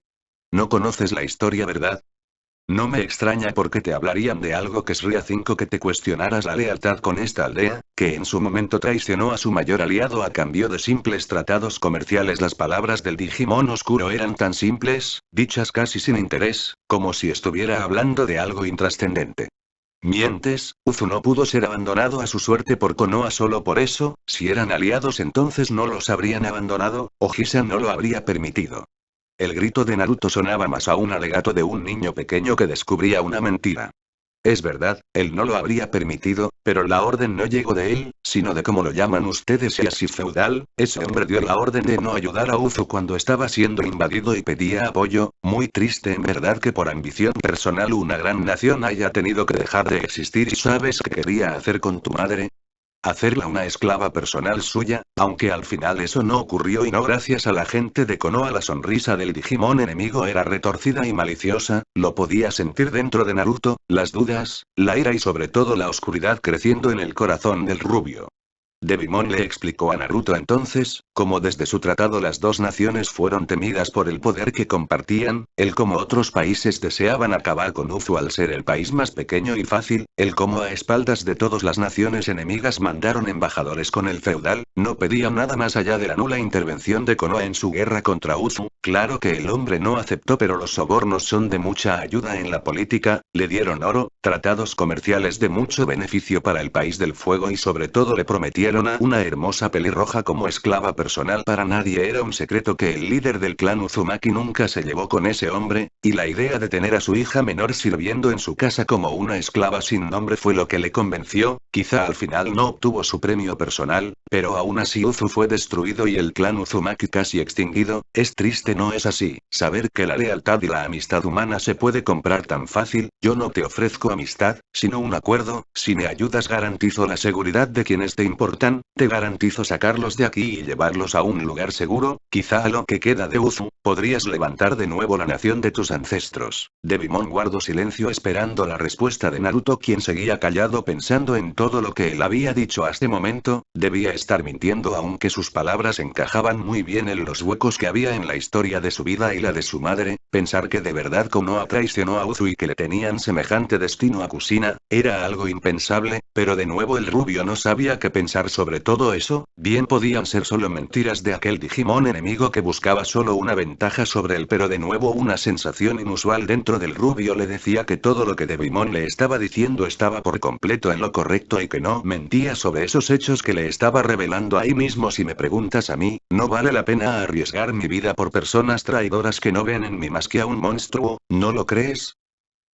No conoces la historia, ¿verdad? No me extraña porque te hablarían de algo que sería 5 que te cuestionaras la lealtad con esta aldea, que en su momento traicionó a su mayor aliado a cambio de simples tratados comerciales. Las palabras del Digimon oscuro eran tan simples, dichas casi sin interés, como si estuviera hablando de algo intrascendente. Mientes, Uzu no pudo ser abandonado a su suerte por Konoha solo por eso, si eran aliados entonces no los habrían abandonado, o Hisan no lo habría permitido. El grito de Naruto sonaba más a un alegato de un niño pequeño que descubría una mentira. Es verdad, él no lo habría permitido, pero la orden no llegó de él, sino de como lo llaman ustedes y así feudal, ese hombre dio la orden de no ayudar a Uzu cuando estaba siendo invadido y pedía apoyo, muy triste en verdad que por ambición personal una gran nación haya tenido que dejar de existir. ¿Y sabes qué quería hacer con tu madre? Hacerla una esclava personal suya, aunque al final eso no ocurrió y no gracias a la gente de Konoha. La sonrisa del Digimon enemigo era retorcida y maliciosa, lo podía sentir dentro de Naruto, las dudas, la ira y sobre todo la oscuridad creciendo en el corazón del rubio. Devimon le explicó a Naruto entonces, cómo desde su tratado las dos naciones fueron temidas por el poder que compartían, el cómo otros países deseaban acabar con Uzu al ser el país más pequeño y fácil, el cómo a espaldas de todas las naciones enemigas mandaron embajadores con el feudal, no pedían nada más allá de la nula intervención de Konoha en su guerra contra Uzu. Claro que el hombre no aceptó, pero los sobornos son de mucha ayuda en la política, le dieron oro, tratados comerciales de mucho beneficio para el país del fuego y sobre todo le prometieron a una hermosa pelirroja como esclava personal. Para nadie era un secreto que el líder del clan Uzumaki nunca se llevó con ese hombre, y la idea de tener a su hija menor sirviendo en su casa como una esclava sin nombre fue lo que le convenció. Quizá al final no obtuvo su premio personal, pero aún así Uzu fue destruido y el clan Uzumaki casi extinguido. Es triste, ¿no es así? Saber que la lealtad y la amistad humana se puede comprar tan fácil. Yo no te ofrezco amistad, sino un acuerdo. Si me ayudas garantizo la seguridad de quienes te importan, te garantizo sacarlos de aquí y llevarlos a un lugar seguro, quizá a lo que queda de Uzu, podrías levantar de nuevo la nación de tus ancestros. Devimon guardó silencio esperando la respuesta de Naruto, quien seguía callado pensando en todo lo que él había dicho hasta momento. Debía estar mintiendo, aunque sus palabras encajaban muy bien en los huecos que había en la historia de su vida y la de su madre. Pensar que de verdad Konoha traicionó a Uzu y que le tenían semejante destino a Kushina, era algo impensable, pero de nuevo el rubio no sabía qué pensar sobre todo eso. Bien podían ser solo mentiras de aquel Digimon enemigo que buscaba solo una ventaja sobre él, pero de nuevo una sensación inusual dentro del rubio le decía que todo lo que Devimon le estaba diciendo estaba por completo en lo correcto y que no mentía sobre esos hechos que le estaba revelando ahí mismo. Si me preguntas a mí, no vale la pena arriesgar mi vida por personas traidoras que no ven en mí más que a un monstruo, ¿no lo crees?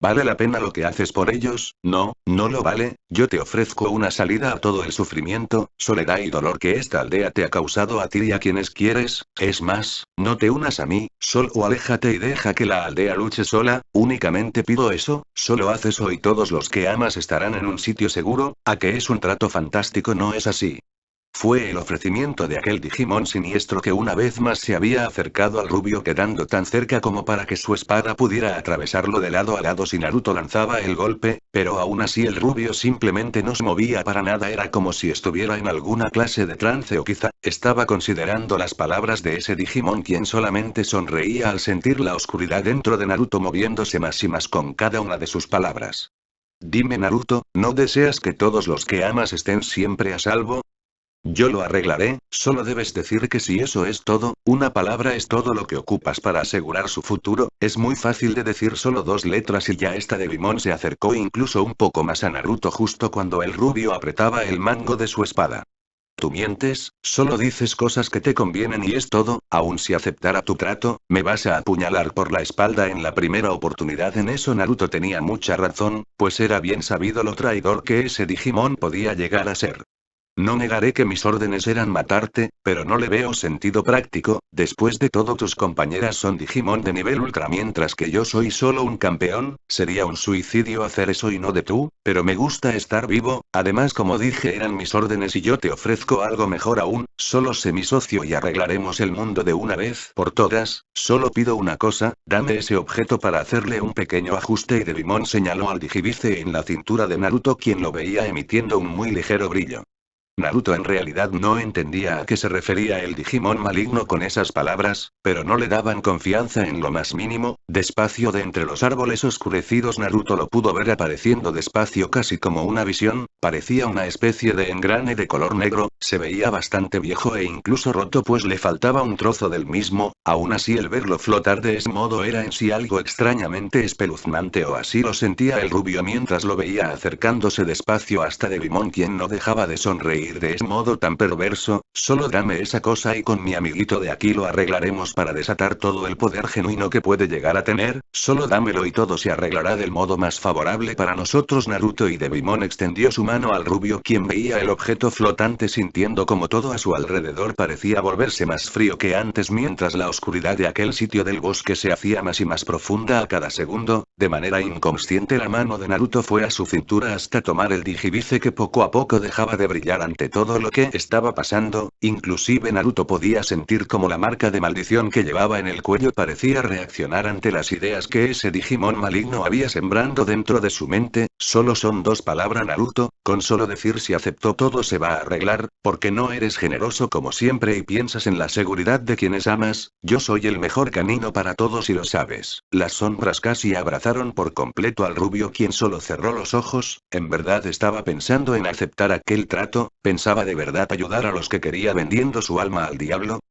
¿Vale la pena lo que haces por ellos? No, no lo vale. Yo te ofrezco una salida a todo el sufrimiento, soledad y dolor que esta aldea te ha causado a ti y a quienes quieres. Es más, no te unas a mí, solo aléjate y deja que la aldea luche sola. Únicamente pido eso, solo haz eso y todos los que amas estarán en un sitio seguro. ¿A que es un trato fantástico, no es así? Fue el ofrecimiento de aquel Digimon siniestro que una vez más se había acercado al rubio, quedando tan cerca como para que su espada pudiera atravesarlo de lado a lado si Naruto lanzaba el golpe, pero aún así el rubio simplemente no se movía para nada. Era como si estuviera en alguna clase de trance o quizá estaba considerando las palabras de ese Digimon, quien solamente sonreía al sentir la oscuridad dentro de Naruto moviéndose más y más con cada una de sus palabras. Dime, Naruto, ¿no deseas que todos los que amas estén siempre a salvo? Yo lo arreglaré, solo debes decir que si eso es todo. Una palabra es todo lo que ocupas para asegurar su futuro. Es muy fácil de decir, solo dos letras y ya está. Devimon se acercó incluso un poco más a Naruto justo cuando el rubio apretaba el mango de su espada. Tú mientes, solo dices cosas que te convienen y es todo. Aun si aceptara tu trato, me vas a apuñalar por la espalda en la primera oportunidad. En eso Naruto tenía mucha razón, pues era bien sabido lo traidor que ese Digimon podía llegar a ser. No negaré que mis órdenes eran matarte, pero no le veo sentido práctico. Después de todo, tus compañeras son Digimon de nivel ultra mientras que yo soy solo un campeón. Sería un suicidio hacer eso y no de tú, pero me gusta estar vivo. Además, como dije, eran mis órdenes y yo te ofrezco algo mejor aún. Solo sé mi socio y arreglaremos el mundo de una vez por todas. Solo pido una cosa, dame ese objeto para hacerle un pequeño ajuste. Y Devimon señaló al digivice en la cintura de Naruto, quien lo veía emitiendo un muy ligero brillo. Naruto en realidad no entendía a qué se refería el Digimon maligno con esas palabras, pero no le daban confianza en lo más mínimo. Despacio de entre los árboles oscurecidos Naruto lo pudo ver apareciendo despacio casi como una visión, parecía una especie de engrane de color negro, se veía bastante viejo e incluso roto pues le faltaba un trozo del mismo. Aún así el verlo flotar de ese modo era en sí algo extrañamente espeluznante, o así lo sentía el rubio mientras lo veía acercándose despacio hasta Devimon, quien no dejaba de sonreír de ese modo tan perverso. Solo dame esa cosa y con mi amiguito de aquí lo arreglaremos para desatar todo el poder genuino que puede llegar a tener. Solo dámelo y todo se arreglará del modo más favorable para nosotros. Naruto y Devimon extendió su mano al rubio, quien veía el objeto flotante sintiendo como todo a su alrededor parecía volverse más frío que antes mientras la oscuridad de aquel sitio del bosque se hacía más y más profunda a cada segundo. De manera inconsciente la mano de Naruto fue a su cintura hasta tomar el digivice que poco a poco dejaba de brillar ante todo lo que estaba pasando, inclusive Naruto podía sentir como la marca de maldición que llevaba en el cuello parecía reaccionar ante las ideas que ese Digimon maligno había sembrando dentro de su mente. Solo son dos palabras, Naruto, con solo decir si aceptó todo se va a arreglar, porque no eres generoso como siempre y piensas en la seguridad de quienes amas. Yo soy el mejor camino para todos y lo sabes. Las sombras casi abrazaron por completo al rubio, quien solo cerró los ojos. En verdad estaba pensando en aceptar aquel trato, pensaba de verdad ayudar a los que quería vendiendo su alma al diablo.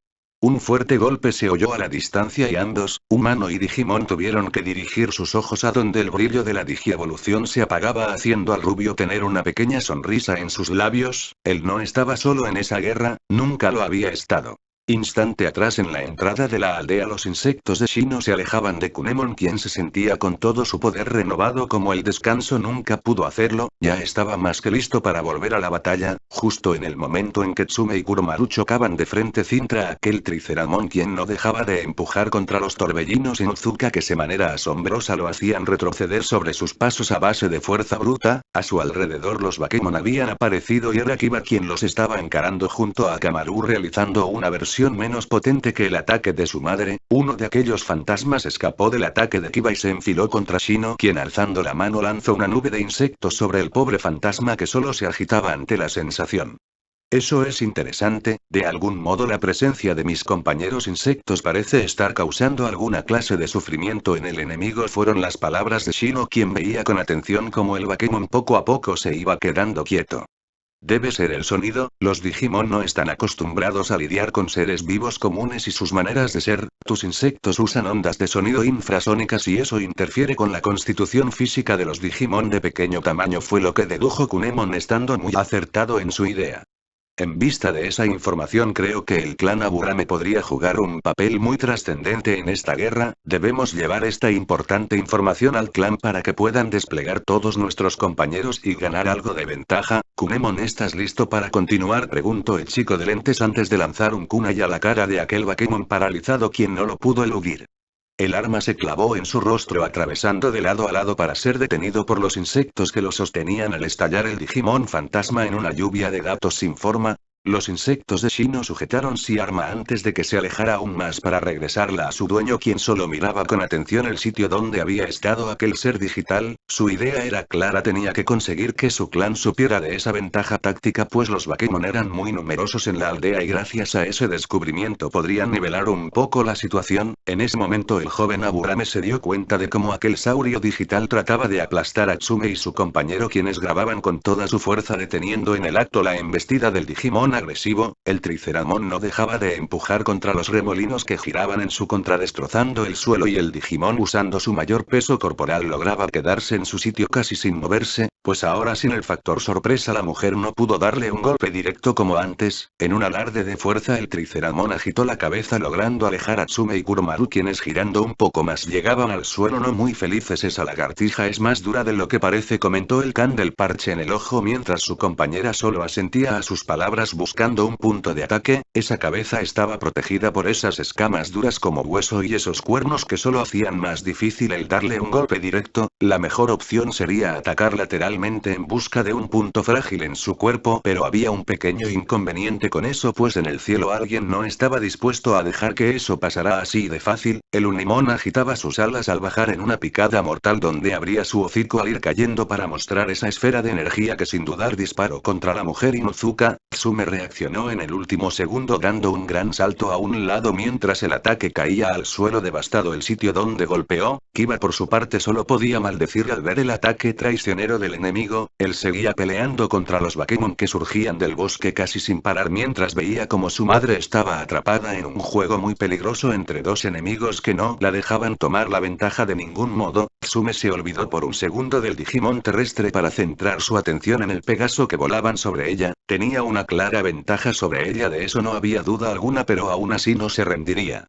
Un fuerte golpe se oyó a la distancia y ambos, humano y Digimon, tuvieron que dirigir sus ojos a donde el brillo de la digievolución se apagaba, haciendo al rubio tener una pequeña sonrisa en sus labios. Él no estaba solo en esa guerra, nunca lo había estado. Instante atrás, en la entrada de la aldea, los insectos de Shino se alejaban de Kunemon, quien se sentía con todo su poder renovado como el descanso nunca pudo hacerlo. Ya estaba más que listo para volver a la batalla, justo en el momento en que Tsume y Kuromaru chocaban de frente contra aquel Triceramon, quien no dejaba de empujar contra los torbellinos Inuzuka, que de manera asombrosa lo hacían retroceder sobre sus pasos a base de fuerza bruta. A su alrededor los Bakemon habían aparecido y era Kiba quien los estaba encarando junto a Akamaru, realizando una versión menos potente que el ataque de su madre. Uno de aquellos fantasmas escapó del ataque de Kiba y se enfiló contra Shino, quien alzando la mano lanzó una nube de insectos sobre el pobre fantasma, que solo se agitaba ante la sensación. Eso es interesante, de algún modo la presencia de mis compañeros insectos parece estar causando alguna clase de sufrimiento en el enemigo, fueron las palabras de Shino, quien veía con atención cómo el Bakemon poco a poco se iba quedando quieto. Debe ser el sonido, los Digimon no están acostumbrados a lidiar con seres vivos comunes y sus maneras de ser. Tus insectos usan ondas de sonido infrasónicas y eso interfiere con la constitución física de los Digimon de pequeño tamaño, fue lo que dedujo Kunemon, estando muy acertado en su idea. En vista de esa información, creo que el clan Aburame podría jugar un papel muy trascendente en esta guerra. Debemos llevar esta importante información al clan para que puedan desplegar todos nuestros compañeros y ganar algo de ventaja. Kunemon, ¿estás listo para continuar?, preguntó el chico de lentes antes de lanzar un kunai a la cara de aquel Bakemon paralizado, quien no lo pudo eludir. El arma se clavó en su rostro, atravesando de lado a lado para ser detenido por los insectos que lo sostenían al estallar el Digimon fantasma en una lluvia de datos sin forma. Los insectos de Shino sujetaron su arma antes de que se alejara aún más para regresarla a su dueño, quien solo miraba con atención el sitio donde había estado aquel ser digital. Su idea era clara, tenía que conseguir que su clan supiera de esa ventaja táctica, pues los Bakemon eran muy numerosos en la aldea y gracias a ese descubrimiento podrían nivelar un poco la situación. En ese momento el joven Aburame se dio cuenta de cómo aquel saurio digital trataba de aplastar a Tsume y su compañero, quienes grababan con toda su fuerza, deteniendo en el acto la embestida del Digimon agresivo. El Triceramon no dejaba de empujar contra los remolinos que giraban en su contra, destrozando el suelo, y el Digimon, usando su mayor peso corporal, lograba quedarse en su sitio casi sin moverse, pues ahora sin el factor sorpresa la mujer no pudo darle un golpe directo como antes. En un alarde de fuerza el Triceramon agitó la cabeza logrando alejar a Tsume y Kuromaru, quienes girando un poco más llegaban al suelo no muy felices. Esa lagartija es más dura de lo que parece, comentó el can del parche en el ojo mientras su compañera solo asentía a sus palabras buscando un punto de ataque. Esa cabeza estaba protegida por esas escamas duras como hueso y esos cuernos que solo hacían más difícil el darle un golpe directo. La mejor opción sería atacar lateralmente en busca de un punto frágil en su cuerpo, pero había un pequeño inconveniente con eso, pues en el cielo alguien no estaba dispuesto a dejar que eso pasara así de fácil. El Unimon agitaba sus alas al bajar en una picada mortal donde abría su hocico al ir cayendo para mostrar esa esfera de energía que sin dudar disparó contra la mujer Inuzuka. Tsume reaccionó en el último segundo dando un gran salto a un lado mientras el ataque caía al suelo, devastado el sitio donde golpeó. Kiba por su parte solo podía maldecir al ver el ataque traicionero del enemigo. Él seguía peleando contra los Bakemon que surgían del bosque casi sin parar mientras veía como su madre estaba atrapada en un juego muy peligroso entre dos enemigos que no la dejaban tomar la ventaja de ningún modo. Tsume se olvidó por un segundo del Digimon terrestre para centrar su atención en el Pegaso que volaban sobre ella. Tenía una clara ventaja sobre ella, de eso no había duda alguna, pero aún así no se rendiría.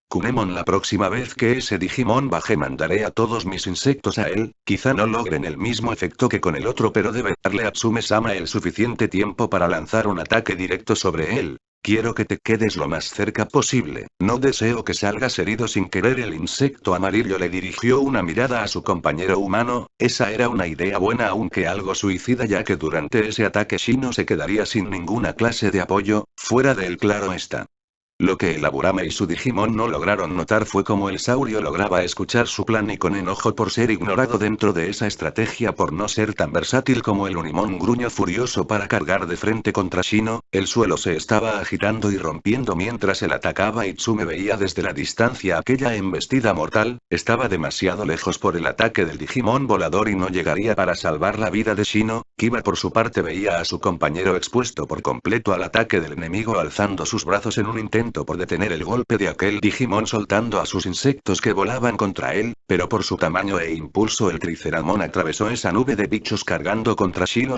Kunemon, la próxima vez que ese Digimon baje mandaré a todos mis insectos a él. Quizá no logren el mismo efecto que con el otro, pero debe darle a Tsume-sama el suficiente tiempo para lanzar un ataque directo sobre él. Quiero que te quedes lo más cerca posible, no deseo que salgas herido sin querer. El insecto amarillo le dirigió una mirada a su compañero humano. Esa era una idea buena aunque algo suicida, ya que durante ese ataque Shino se quedaría sin ninguna clase de apoyo, fuera de él claro está. Lo que el Aburame y su Digimon no lograron notar fue cómo el saurio lograba escuchar su plan y con enojo por ser ignorado dentro de esa estrategia por no ser tan versátil como el Unimon gruñó furioso para cargar de frente contra Shino. El suelo se estaba agitando y rompiendo mientras él atacaba. Itsume veía desde la distancia aquella embestida mortal, estaba demasiado lejos por el ataque del Digimon volador y no llegaría para salvar la vida de Shino. Kiba por su parte veía a su compañero expuesto por completo al ataque del enemigo alzando sus brazos en un intento por detener el golpe de aquel Digimon soltando a sus insectos que volaban contra él, pero por su tamaño e impulso el Triceramon atravesó esa nube de bichos cargando contra Shino.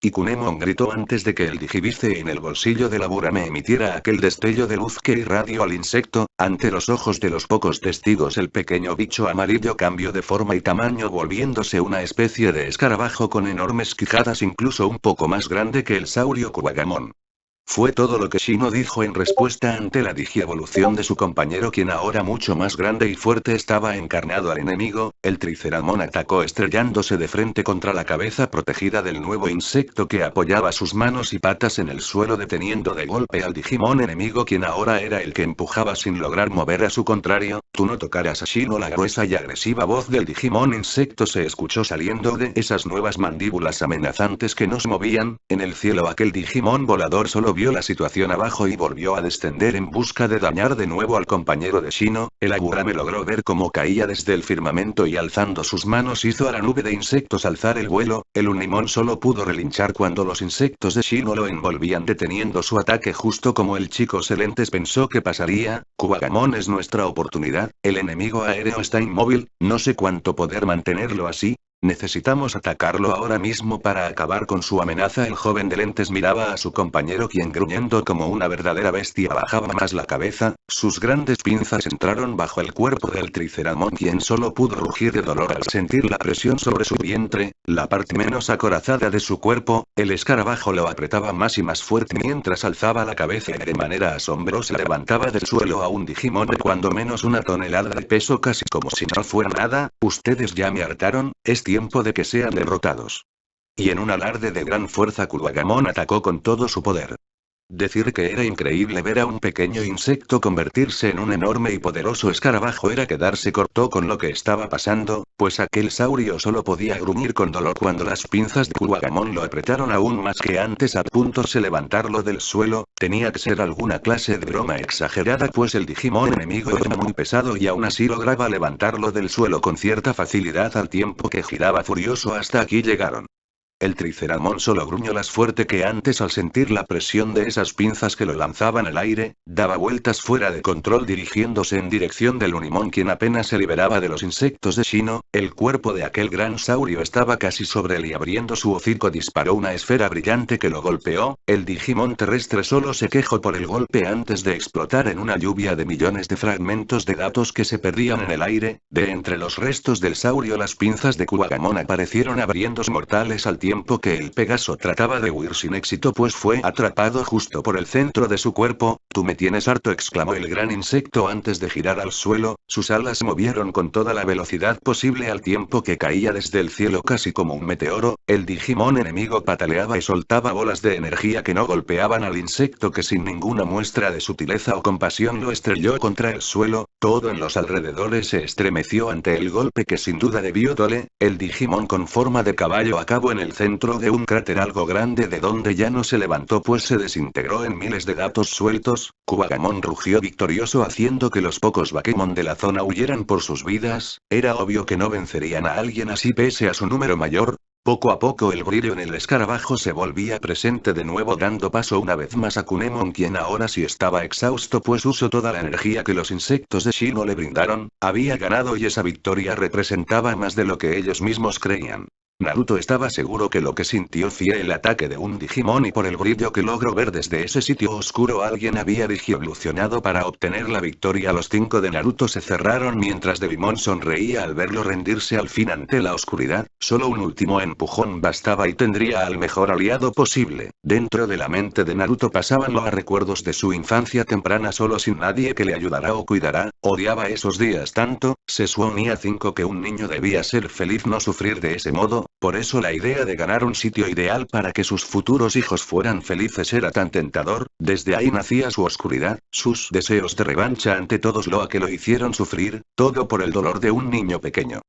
Y Kunemon gritó antes de que el Digivice en el bolsillo de la Burame emitiera aquel destello de luz que irradió al insecto. Ante los ojos de los pocos testigos el pequeño bicho amarillo cambió de forma y tamaño volviéndose una especie de escarabajo con enormes quijadas incluso un poco más grande que el saurio Kuwagamon. Fue todo lo que Shino dijo en respuesta ante la digievolución de su compañero, quien ahora mucho más grande y fuerte estaba encarnado al enemigo. El Triceramon atacó estrellándose de frente contra la cabeza protegida del nuevo insecto que apoyaba sus manos y patas en el suelo deteniendo de golpe al Digimon enemigo, quien ahora era el que empujaba sin lograr mover a su contrario. Tú no tocarás a Shino. La gruesa y agresiva voz del Digimon insecto se escuchó saliendo de esas nuevas mandíbulas amenazantes que no se movían. En el cielo aquel Digimon volador solo vio la situación abajo y volvió a descender en busca de dañar de nuevo al compañero de Shino. El Aburame logró ver cómo caía desde el firmamento y alzando sus manos hizo a la nube de insectos alzar el vuelo. El Unimon solo pudo relinchar cuando los insectos de Shino lo envolvían deteniendo su ataque justo como el chico Selentes pensó que pasaría. Kuwagamon es nuestra oportunidad, el enemigo aéreo está inmóvil, no sé cuánto poder mantenerlo así. Necesitamos atacarlo ahora mismo para acabar con su amenaza. El joven de lentes miraba a su compañero quien gruñendo como una verdadera bestia bajaba más la cabeza, sus grandes pinzas entraron bajo el cuerpo del Triceramon quien solo pudo rugir de dolor al sentir la presión sobre su vientre, la parte menos acorazada de su cuerpo. El escarabajo lo apretaba más y más fuerte mientras alzaba la cabeza y de manera asombrosa levantaba del suelo a un Digimon de cuando menos 1 tonelada de peso casi como si no fuera nada. Ustedes ya me hartaron, es tiempo de que sean derrotados. Y en un alarde de gran fuerza Kuwagamon atacó con todo su poder. Decir que era increíble ver a un pequeño insecto convertirse en un enorme y poderoso escarabajo era quedarse corto con lo que estaba pasando, pues aquel saurio solo podía gruñir con dolor cuando las pinzas de Kuwagamon lo apretaron aún más que antes a punto de levantarlo del suelo. Tenía que ser alguna clase de broma exagerada pues el Digimon enemigo era muy pesado y aún así lograba levantarlo del suelo con cierta facilidad al tiempo que giraba furioso. Hasta aquí llegaron. El Triceramon solo gruñó más fuerte que antes al sentir la presión de esas pinzas que lo lanzaban al aire, daba vueltas fuera de control dirigiéndose en dirección del Unimon quien apenas se liberaba de los insectos de Shino. El cuerpo de aquel gran saurio estaba casi sobre él y abriendo su hocico disparó una esfera brillante que lo golpeó. El Digimon terrestre solo se quejó por el golpe antes de explotar en una lluvia de millones de fragmentos de datos que se perdían en el aire. De entre los restos del saurio las pinzas de Kuwagamon aparecieron abriéndose mortales al tiempo que el Pegaso trataba de huir sin éxito pues fue atrapado justo por el centro de su cuerpo. Tú me tienes harto, exclamó el gran insecto antes de girar al suelo. Sus alas se movieron con toda la velocidad posible al tiempo que caía desde el cielo casi como un meteoro. El Digimon enemigo pataleaba y soltaba bolas de energía que no golpeaban al insecto que sin ninguna muestra de sutileza o compasión lo estrelló contra el suelo. Todo en los alrededores se estremeció ante el golpe que sin duda debió doler. El Digimon con forma de caballo acabó en el centro de un cráter algo grande de donde ya no se levantó pues se desintegró en miles de datos sueltos. Kuwagamon rugió victorioso haciendo que los pocos Bakemon de la zona huyeran por sus vidas. Era obvio que no vencerían a alguien así pese a su número mayor. Poco a poco el brillo en el escarabajo se volvía presente de nuevo dando paso una vez más a Kunemon quien ahora sí estaba exhausto pues usó toda la energía que los insectos de Shino le brindaron. Había ganado y esa victoria representaba más de lo que ellos mismos creían. Naruto estaba seguro que lo que sintió fue el ataque de un Digimon y por el brillo que logró ver desde ese sitio oscuro alguien había digievolucionado para obtener la victoria. Los 5 de Naruto se cerraron mientras Devimon sonreía al verlo rendirse al fin ante la oscuridad, solo un último empujón bastaba y tendría al mejor aliado posible. Dentro de la mente de Naruto pasaban los recuerdos de su infancia temprana solo sin nadie que le ayudara o cuidara, odiaba esos días tanto, se suponía 5 que un niño debía ser feliz no sufrir de ese modo. Por eso la idea de ganar un sitio ideal para que sus futuros hijos fueran felices era tan tentador, desde ahí nacía su oscuridad, sus deseos de revancha ante todos los que lo hicieron sufrir, todo por el dolor de un niño pequeño.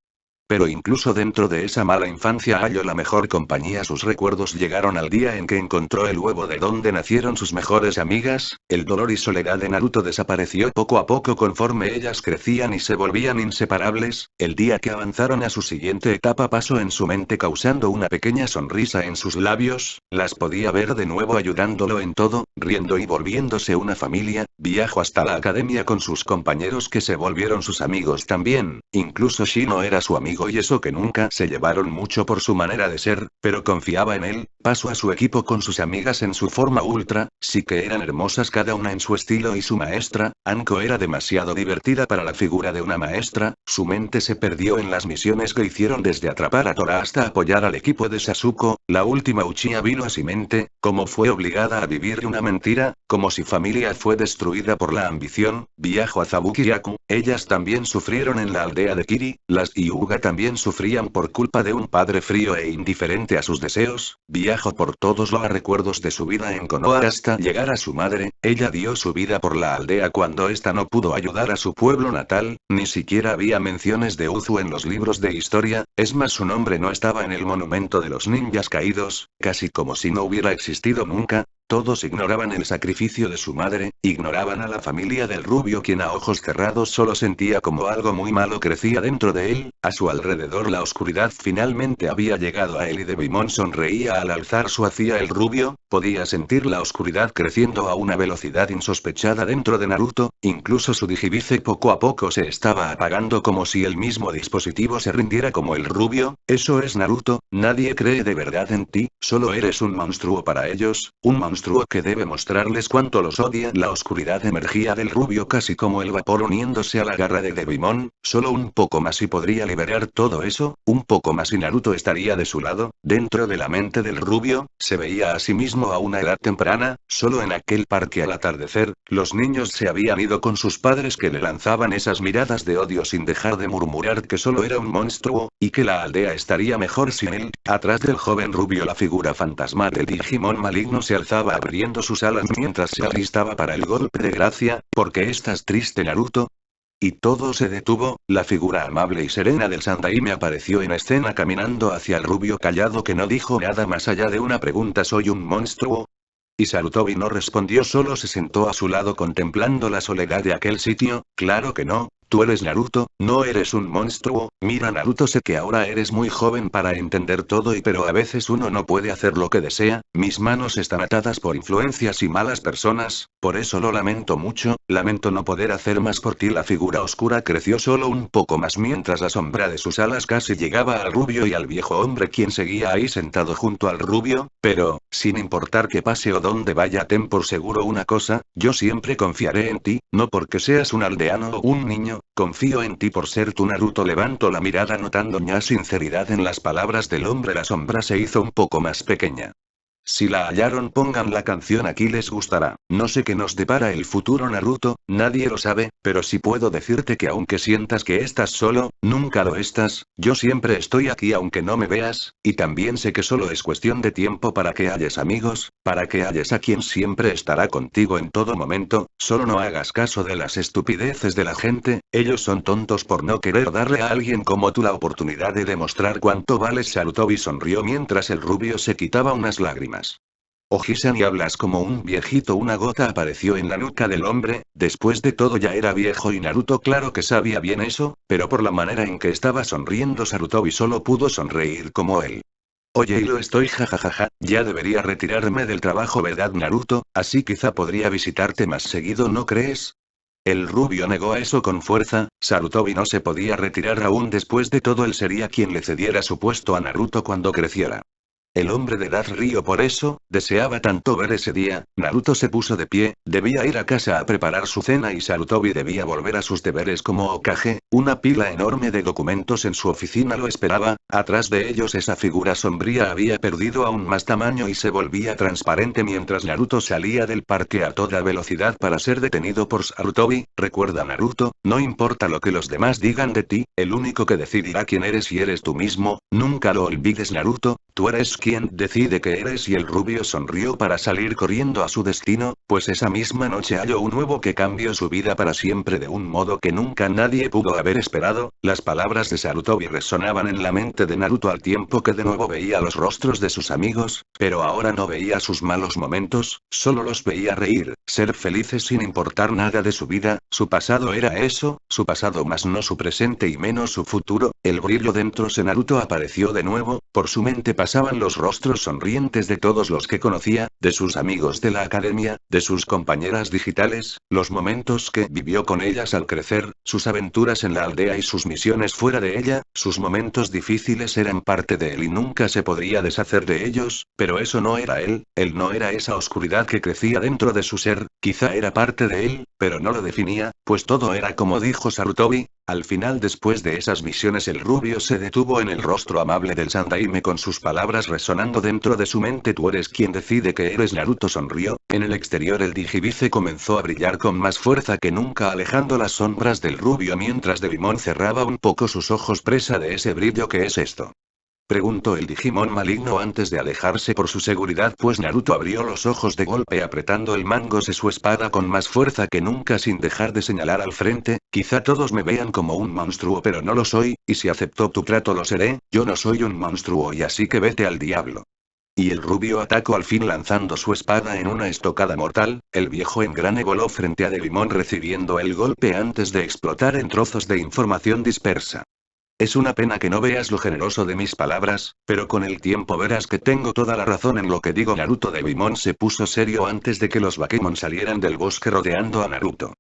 Pero incluso dentro de esa mala infancia halló la mejor compañía. Sus recuerdos llegaron al día en que encontró el huevo de donde nacieron sus mejores amigas. El dolor y soledad de Naruto desapareció poco a poco conforme ellas crecían y se volvían inseparables. El día que avanzaron a su siguiente etapa pasó en su mente causando una pequeña sonrisa en sus labios. Las podía ver de nuevo ayudándolo en todo, riendo y volviéndose una familia. Viajó hasta la academia con sus compañeros que se volvieron sus amigos también. Incluso Shino era su amigo y eso que nunca se llevaron mucho por su manera de ser, pero confiaba en él. Pasó a su equipo con sus amigas en su forma ultra, sí que eran hermosas cada una en su estilo y su maestra, Anko era demasiado divertida para la figura de una maestra, su mente se perdió en las misiones que hicieron desde atrapar a Tora hasta apoyar al equipo de Sasuke, la última Uchiha vino a su mente, como fue obligada a vivir una mentira, como si familia fue destruida por la ambición, viajó a Zabuki-yaku, ellas también sufrieron en la aldea de Kiri, las Hyuga también sufrían por culpa de un padre frío e indiferente a sus deseos, viajó por todos los recuerdos de su vida en Konoha hasta llegar a su madre, ella dio su vida por la aldea cuando ésta no pudo ayudar a su pueblo natal, ni siquiera había menciones de Uzu en los libros de historia, es más su nombre no estaba en el monumento de los ninjas caídos, casi como si no hubiera existido nunca. Todos ignoraban el sacrificio de su madre, ignoraban a la familia del rubio quien a ojos cerrados solo sentía como algo muy malo crecía dentro de él, a su alrededor la oscuridad finalmente había llegado a él y Devimon sonreía al alzar su hacia el rubio, podía sentir la oscuridad creciendo a una velocidad insospechada dentro de Naruto, incluso su digivice poco a poco se estaba apagando como si el mismo dispositivo se rindiera como el rubio, eso es Naruto, nadie cree de verdad en ti, solo eres un monstruo para ellos, un monstruo que debe mostrarles cuánto los odia. La oscuridad emergía del rubio casi como el vapor uniéndose a la garra de Devimon, solo un poco más y podría liberar todo eso, un poco más y Naruto estaría de su lado. Dentro de la mente del rubio, se veía a sí mismo a una edad temprana, solo en aquel parque al atardecer, los niños se habían ido con sus padres que le lanzaban esas miradas de odio sin dejar de murmurar que solo era un monstruo, y que la aldea estaría mejor sin él. Atrás del joven rubio la figura fantasmal del Digimon maligno se alzaba abriendo sus alas mientras se alistaba para el golpe de gracia. ¿Por qué estás triste, Naruto? Y todo se detuvo, la figura amable y serena del Sandaime apareció en escena caminando hacia el rubio callado que no dijo nada más allá de una pregunta ¿soy un monstruo? Y Sarutobi no respondió, solo se sentó a su lado contemplando la soledad de aquel sitio. Claro que no. Tú eres Naruto, no eres un monstruo. Mira Naruto, sé que ahora eres muy joven para entender todo pero a veces uno no puede hacer lo que desea, mis manos están atadas por influencias y malas personas, por eso lo lamento mucho, lamento no poder hacer más por ti. La figura oscura creció solo un poco más mientras la sombra de sus alas casi llegaba al rubio y al viejo hombre quien seguía ahí sentado junto al rubio, pero, sin importar que pase o donde vaya ten por seguro una cosa, yo siempre confiaré en ti, no porque seas un aldeano o un niño. Confío en ti por ser tu Naruto. Levantó la mirada notando ya sinceridad en las palabras del hombre. La sombra se hizo un poco más pequeña. Si la hallaron pongan la canción aquí, les gustará. No sé qué nos depara el futuro Naruto, nadie lo sabe, pero sí puedo decirte que aunque sientas que estás solo, nunca lo estás, yo siempre estoy aquí aunque no me veas, y también sé que solo es cuestión de tiempo para que halles amigos, para que halles a quien siempre estará contigo en todo momento, solo no hagas caso de las estupideces de la gente, ellos son tontos por no querer darle a alguien como tú la oportunidad de demostrar cuánto vales. Sarutobi sonrió mientras el rubio se quitaba unas lágrimas. Ojisan, y hablas como un viejito. Una gota apareció en la nuca del hombre, después de todo ya era viejo y Naruto claro que sabía bien eso, pero por la manera en que estaba sonriendo Sarutobi solo pudo sonreír como él. Oye, y lo estoy, jajajaja, ya debería retirarme del trabajo, ¿verdad Naruto? Así quizá podría visitarte más seguido, ¿no crees? El rubio negó eso con fuerza. Sarutobi no se podía retirar aún después de todo, él sería quien le cediera su puesto a Naruto cuando creciera. El hombre de edad río por eso, deseaba tanto ver ese día. Naruto se puso de pie, debía ir a casa a preparar su cena y Sarutobi debía volver a sus deberes como Hokage. Una pila enorme de documentos en su oficina lo esperaba, atrás de ellos esa figura sombría había perdido aún más tamaño y se volvía transparente mientras Naruto salía del parque a toda velocidad para ser detenido por Sarutobi. Recuerda Naruto, no importa lo que los demás digan de ti, el único que decidirá quién eres y eres tú mismo, nunca lo olvides Naruto, tú eres quien decide que eres. Y el rubio sonrió para salir corriendo a su destino, pues esa misma noche halló un nuevo que cambió su vida para siempre de un modo que nunca nadie pudo haber esperado. Las palabras de Sarutobi resonaban en la mente de Naruto al tiempo que de nuevo veía los rostros de sus amigos, pero ahora no veía sus malos momentos, solo los veía reír, ser felices sin importar nada de su vida. Su pasado era eso, su pasado más no su presente y menos su futuro. El brillo dentro de Naruto apareció de nuevo, por su mente pasaban los rostros sonrientes de todos los que conocía, de sus amigos de la academia, de sus compañeras digitales, los momentos que vivió con ellas al crecer, sus aventuras en la aldea y sus misiones fuera de ella. Sus momentos difíciles eran parte de él y nunca se podría deshacer de ellos, pero eso no era él no era esa oscuridad que crecía dentro de su ser, quizá era parte de él, pero no lo definía, pues todo era como dijo Sarutobi. Al final, después de esas misiones, el rubio se detuvo en el rostro amable del Sandaime con sus palabras resonando dentro de su mente. Tú eres quien decide que eres. Naruto sonrió. En el exterior el Digivice comenzó a brillar con más fuerza que nunca, alejando las sombras del rubio mientras Devimon cerraba un poco sus ojos presa de ese brillo. ¿Qué es esto?, preguntó el Digimon maligno antes de alejarse por su seguridad, pues Naruto abrió los ojos de golpe apretando el mango de su espada con más fuerza que nunca sin dejar de señalar al frente. Quizá todos me vean como un monstruo pero no lo soy, y si acepto tu trato lo seré. Yo no soy un monstruo y así que vete al diablo. Y el rubio atacó al fin lanzando su espada en una estocada mortal. El viejo engrane voló frente a Devimon recibiendo el golpe antes de explotar en trozos de información dispersa. Es una pena que no veas lo generoso de mis palabras, pero con el tiempo verás que tengo toda la razón en lo que digo. Naruto. Devimon se puso serio antes de que los Bakemon salieran del bosque rodeando a Naruto.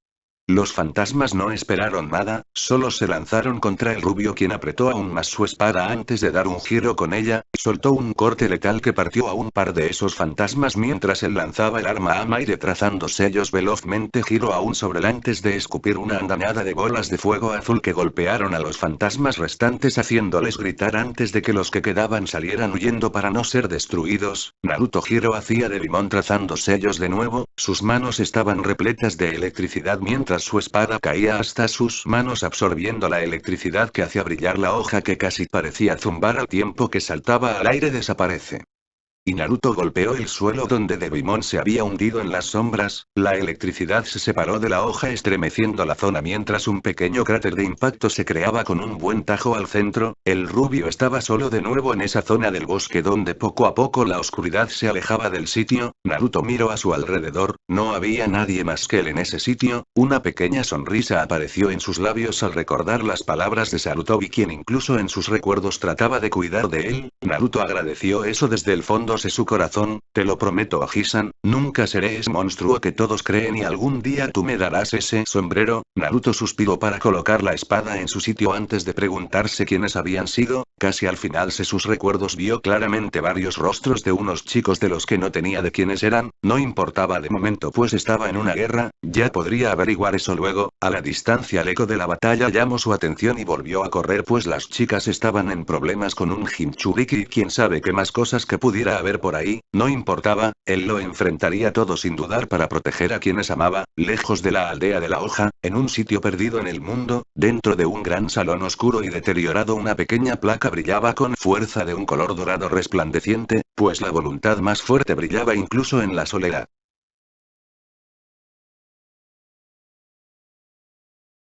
Los fantasmas no esperaron nada, solo se lanzaron contra el rubio, quien apretó aún más su espada antes de dar un giro con ella, y soltó un corte letal que partió a un par de esos fantasmas mientras él lanzaba el arma a aire trazando sellos velozmente. Giró aún sobre él antes de escupir una andanada de bolas de fuego azul que golpearon a los fantasmas restantes haciéndoles gritar antes de que los que quedaban salieran huyendo para no ser destruidos. Naruto giró hacia Devimon trazando sellos de nuevo, sus manos estaban repletas de electricidad mientras su espada caía hasta sus manos absorbiendo la electricidad que hacía brillar la hoja que casi parecía zumbar al tiempo que saltaba al aire. Desaparece. Y Naruto golpeó el suelo donde Devimon se había hundido en las sombras. La electricidad se separó de la hoja estremeciendo la zona mientras un pequeño cráter de impacto se creaba con un buen tajo al centro. El rubio estaba solo de nuevo en esa zona del bosque donde poco a poco la oscuridad se alejaba del sitio. Naruto miró a su alrededor, no había nadie más que él en ese sitio. Una pequeña sonrisa apareció en sus labios al recordar las palabras de Sarutobi, quien incluso en sus recuerdos trataba de cuidar de él. Naruto agradeció eso desde el fondo de su corazón. Te lo prometo, Ajisan, nunca seré ese monstruo que todos creen y algún día tú me darás ese sombrero. Naruto suspiró para colocar la espada en su sitio antes de preguntarse quiénes habían sido. Casi al final de sus recuerdos vio claramente varios rostros de unos chicos de los que no tenía de quiénes eran. No importaba de momento pues estaba en una guerra, ya podría averiguar eso luego. A la distancia el eco de la batalla llamó su atención y volvió a correr pues las chicas estaban en problemas con un Jinchuriki y quién sabe qué más cosas que pudiera haber por ahí. No importaba, él lo enfrentaría todo sin dudar para proteger a quienes amaba, lejos de la aldea de la hoja, en un sitio perdido en el mundo, dentro de un gran salón oscuro y deteriorado. Una pequeña placa brillaba con fuerza de un color dorado resplandeciente, pues la voluntad más fuerte brillaba incluso en la soledad.